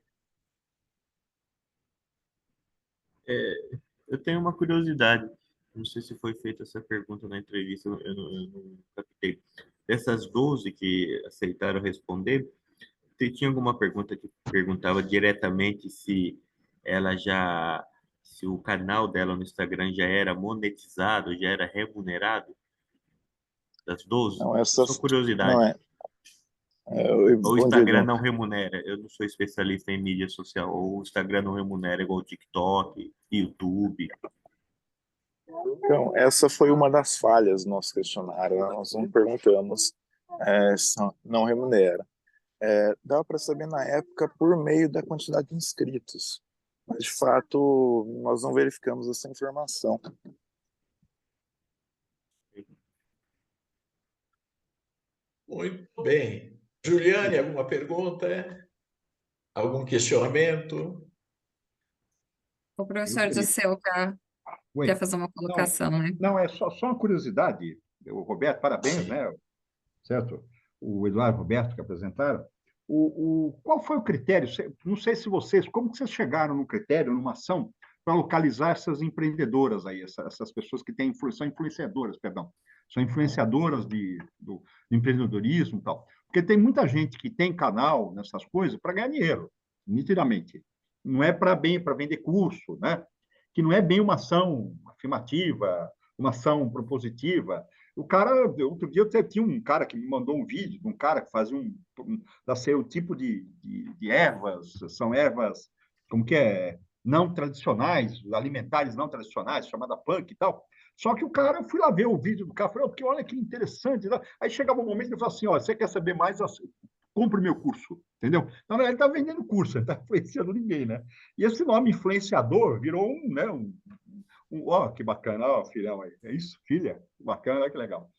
Eu tenho uma curiosidade. Não sei se foi feita essa pergunta na entrevista, eu não captei. Dessas 12 que aceitaram responder, tinha alguma pergunta que perguntava diretamente se se o canal dela no Instagram já era monetizado, já era remunerado? Das 12? Não, Só curiosidade. Não é. Ou o Instagram não remunera? Eu não sou especialista em mídia social. Ou o Instagram não remunera igual o TikTok, YouTube? Então, essa foi uma das falhas do nosso questionário. Nós não perguntamos se não remunera. Dava para saber na época por meio da quantidade de inscritos. Mas, de fato, nós não verificamos essa informação. Muito bem. Juliane, alguma pergunta? Algum questionamento? O Eu professor queria. Dirceu quer Oi. fazer uma Não, colocação, né? não, é só uma curiosidade. Roberto, parabéns, né? Certo? O Eduardo Roberto que apresentaram. Qual foi o critério? Não sei se vocês, como que vocês chegaram no critério, numa ação, para localizar essas empreendedoras aí, essas pessoas que têm são influenciadoras, perdão, são influenciadoras do empreendedorismo e tal. Porque tem muita gente que tem canal nessas coisas para ganhar dinheiro, nitidamente. Não é para vender curso, né? Que não é bem uma ação afirmativa, uma ação propositiva. O cara, outro dia eu tinha um cara que me mandou um vídeo de um cara que fazia um tipo de ervas, são ervas, como que é, não tradicionais, alimentares não tradicionais, chamada punk e tal. Só que o cara, eu fui lá ver o vídeo do cara, falei, porque olha que interessante. Né? Aí chegava um momento que ele falou assim, ó, você quer saber mais? Compre meu curso, entendeu? Então, ele está vendendo curso, ele está influenciando ninguém, né? E esse nome influenciador virou ó, que bacana, ó, filhão aí. É isso, filha? Bacana, que legal.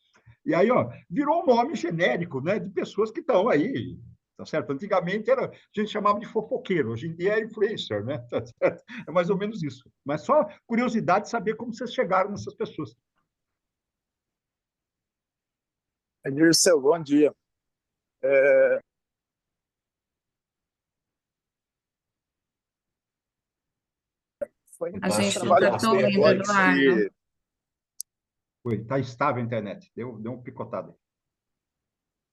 E aí, ó, virou um nome genérico, né, de pessoas que estão aí, tá certo? Antigamente a gente chamava de fofoqueiro, hoje em dia é influencer, né? Tá certo? É mais ou menos isso. Mas só curiosidade de saber como vocês chegaram nessas pessoas. Dirceu, bom dia. Foi A um gente não trabalho está te ouvindo, Eduardo. Foi, tá estável a internet, deu uma picotada.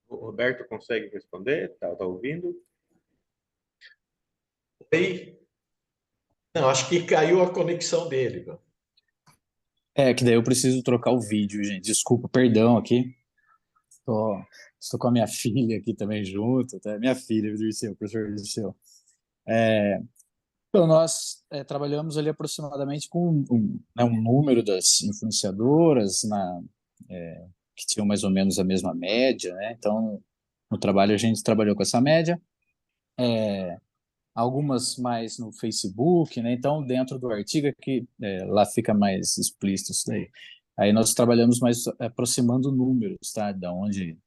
O Roberto consegue responder? Tá ouvindo? Oi? Não, acho que caiu a conexão dele. Viu? Que daí eu preciso trocar o vídeo, gente. Desculpa, perdão aqui. Estou com a minha filha aqui também junto, tá? Minha filha, Dirceu, professor Dirceu. Então, nós trabalhamos ali aproximadamente com um número das influenciadoras que tinham mais ou menos a mesma média, né? Então, no trabalho a gente trabalhou com essa média, algumas mais no Facebook, né? Então, dentro do artigo aqui, lá fica mais explícito isso daí. Aí nós trabalhamos mais aproximando números, tá? Da onde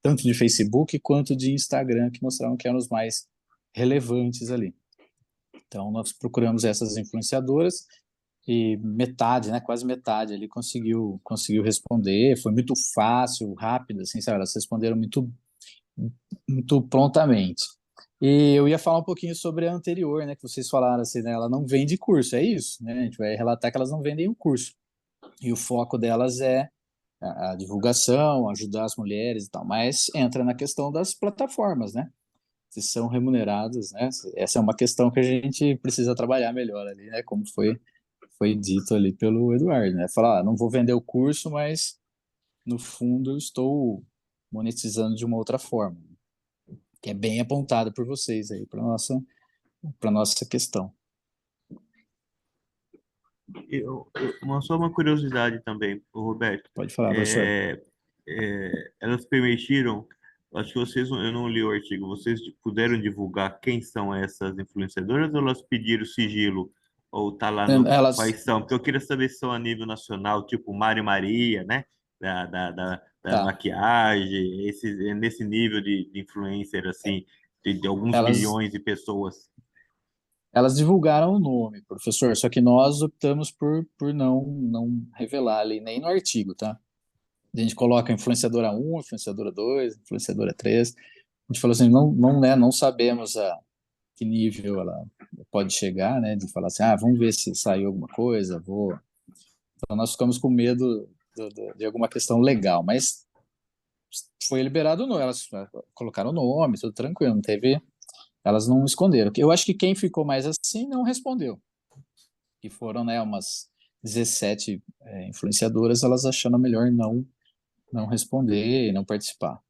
tanto de Facebook quanto de Instagram, que mostraram que eram os mais relevantes ali. Então, nós procuramos essas influenciadoras e metade, né, quase metade ali conseguiu responder. Foi muito fácil, rápido, assim, sabe? Elas responderam muito prontamente. E eu ia falar um pouquinho sobre a anterior, né, que vocês falaram assim, né, ela não vende curso, é isso, né? A gente vai relatar que elas não vendem o curso. E o foco delas é a divulgação, ajudar as mulheres e tal, mas entra na questão das plataformas, né? Se são remuneradas, né? Essa é uma questão que a gente precisa trabalhar melhor ali, né? Como foi dito ali pelo Eduardo, né? Falar, não vou vender o curso, mas no fundo eu estou monetizando de uma outra forma, que é bem apontada por vocês aí para nossa questão. Só uma curiosidade também, o Roberto. Pode falar, professor. Elas permitiram, acho que eu não li o artigo, vocês puderam divulgar quem são essas influenciadoras ou elas pediram sigilo? Ou tá lá no quais são? Porque eu queria saber se são a nível nacional, tipo Mário Maria, né? Da Tá. maquiagem, nesse nível de influencer, assim, de alguns milhões de pessoas. Elas divulgaram o nome, professor, só que nós optamos por não revelar ali, nem no artigo, tá? A gente coloca influenciadora 1, influenciadora 2, influenciadora 3. A gente falou assim, não sabemos a que nível ela pode chegar, né? De falar assim, vamos ver se saiu alguma coisa, Então nós ficamos com medo de alguma questão legal, mas foi liberado o nome, elas colocaram o nome, tudo tranquilo, não teve... Elas não esconderam. Eu acho que quem ficou mais assim não respondeu. Que foram, né, umas 17 influenciadoras, elas achando melhor não responder e não participar.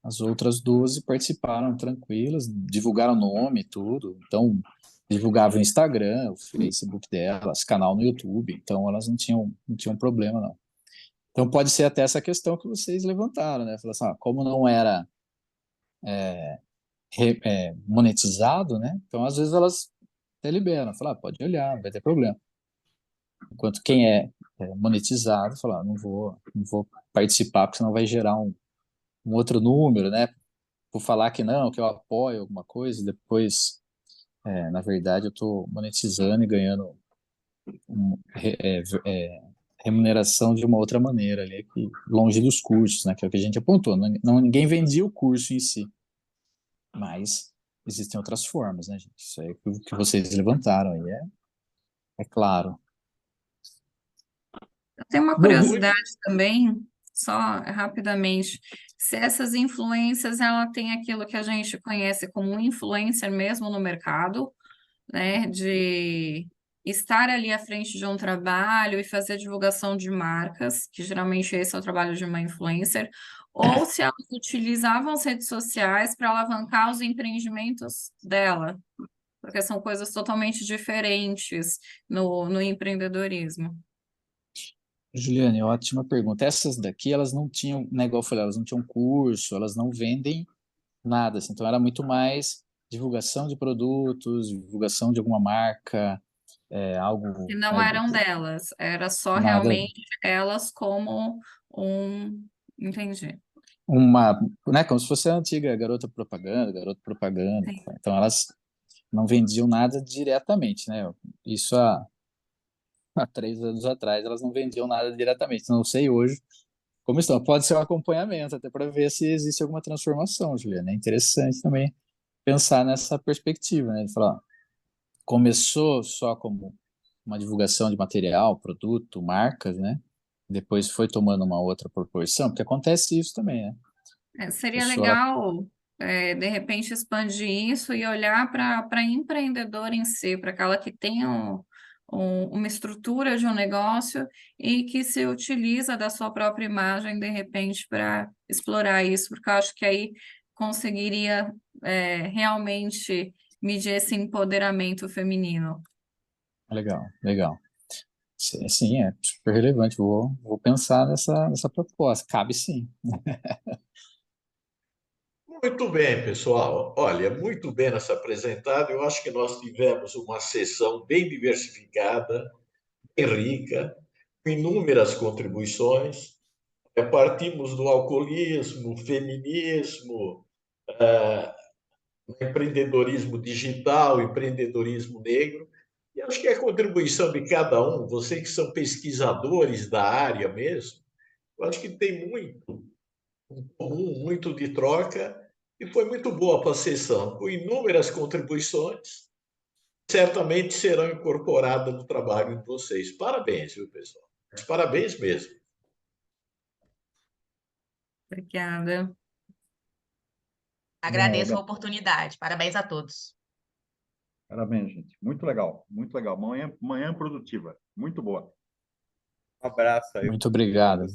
As outras 12 participaram tranquilas, divulgaram o nome e tudo. Então, divulgavam o Instagram, o Facebook delas, canal no YouTube. Então, elas não tinham problema, não. Então, pode ser até essa questão que vocês levantaram, né? Falaram assim, como não era monetizado, né? Então, às vezes, elas até liberam. Falam, pode olhar, não vai ter problema. Enquanto quem é monetizado, fala, não vou participar, porque senão vai gerar um outro número, né? Por falar que não, que eu apoio alguma coisa, depois Na verdade, eu estou monetizando e ganhando remuneração de uma outra maneira ali, longe dos cursos, né, que é o que a gente apontou. Ninguém vendia o curso em si, mas existem outras formas, né, gente? Isso aí que vocês levantaram aí é claro. Eu tenho uma curiosidade também, só rapidamente, se essas influências, ela tem aquilo que a gente conhece como influencer mesmo no mercado, né, de estar ali à frente de um trabalho e fazer divulgação de marcas, que geralmente esse é o trabalho de uma influencer, ou se elas utilizavam as redes sociais para alavancar os empreendimentos dela, porque são coisas totalmente diferentes no empreendedorismo. Juliane, ótima pergunta. Essas daqui, elas não tinham, né, igual eu falei, elas não tinham curso, elas não vendem nada, assim. Então era muito mais divulgação de produtos, divulgação de alguma marca, algo... Que não eram delas, era só Nada, realmente elas como Entendi. né, como se fosse a antiga garoto propaganda. Sim. Então elas não vendiam nada diretamente, né? Isso há 3 anos atrás, elas não vendiam nada diretamente. Não sei hoje como estão. Pode ser um acompanhamento, até para ver se existe alguma transformação, Juliana. É interessante também pensar nessa perspectiva, né? De falar, ó, começou só como uma divulgação de material, produto, marcas, né? Depois foi tomando uma outra proporção, porque acontece isso também, né? Seria Pessoa, legal, de repente, expandir isso e olhar para empreendedor em si, para aquela que tem uma estrutura de um negócio e que se utiliza da sua própria imagem, de repente, para explorar isso, porque eu acho que aí conseguiria realmente medir esse empoderamento feminino. legal. Sim, é super relevante. Vou pensar nessa proposta. Cabe sim. Muito bem, pessoal. Olha, muito bem nessa apresentada. Eu acho que nós tivemos uma sessão bem diversificada, bem rica, com inúmeras contribuições. Partimos do alcoolismo, feminismo, empreendedorismo digital, empreendedorismo negro. E acho que a contribuição de cada um, vocês que são pesquisadores da área mesmo, eu acho que tem muito em comum, muito de troca, e foi muito boa para a sessão, com inúmeras contribuições, certamente serão incorporadas no trabalho de vocês. Parabéns, viu, pessoal? Parabéns mesmo. Obrigada. Agradeço a oportunidade. Parabéns a todos. Parabéns, gente. Muito legal, muito legal. Manhã produtiva, muito boa. Um abraço aí. Muito obrigado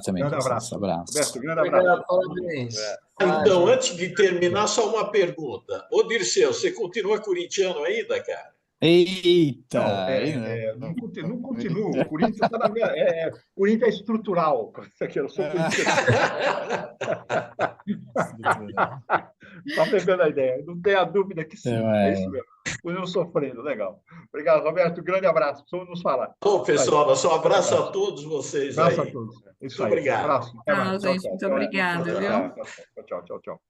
também. Grande abraço. Abraço. Grande abraço. Parabéns. Então, antes de terminar, só uma pergunta. Ô, Dirceu, você continua corintiano ainda, cara? Eita! Não continuo. O Corinthians está na minha. Corinthians é estrutural. Eu sou corintiano. Só pegando a ideia. Não tenha dúvida que sim. É isso mesmo. Continuo sofrendo. Legal. Obrigado, Roberto. Grande abraço. Vamos nos falar. Bom, pessoal, um abraço a todos vocês aí. Abraço a todos. Isso muito aí. obrigado. Abraço. Até mais. Tchau, gente. Muito obrigada, viu? Tchau.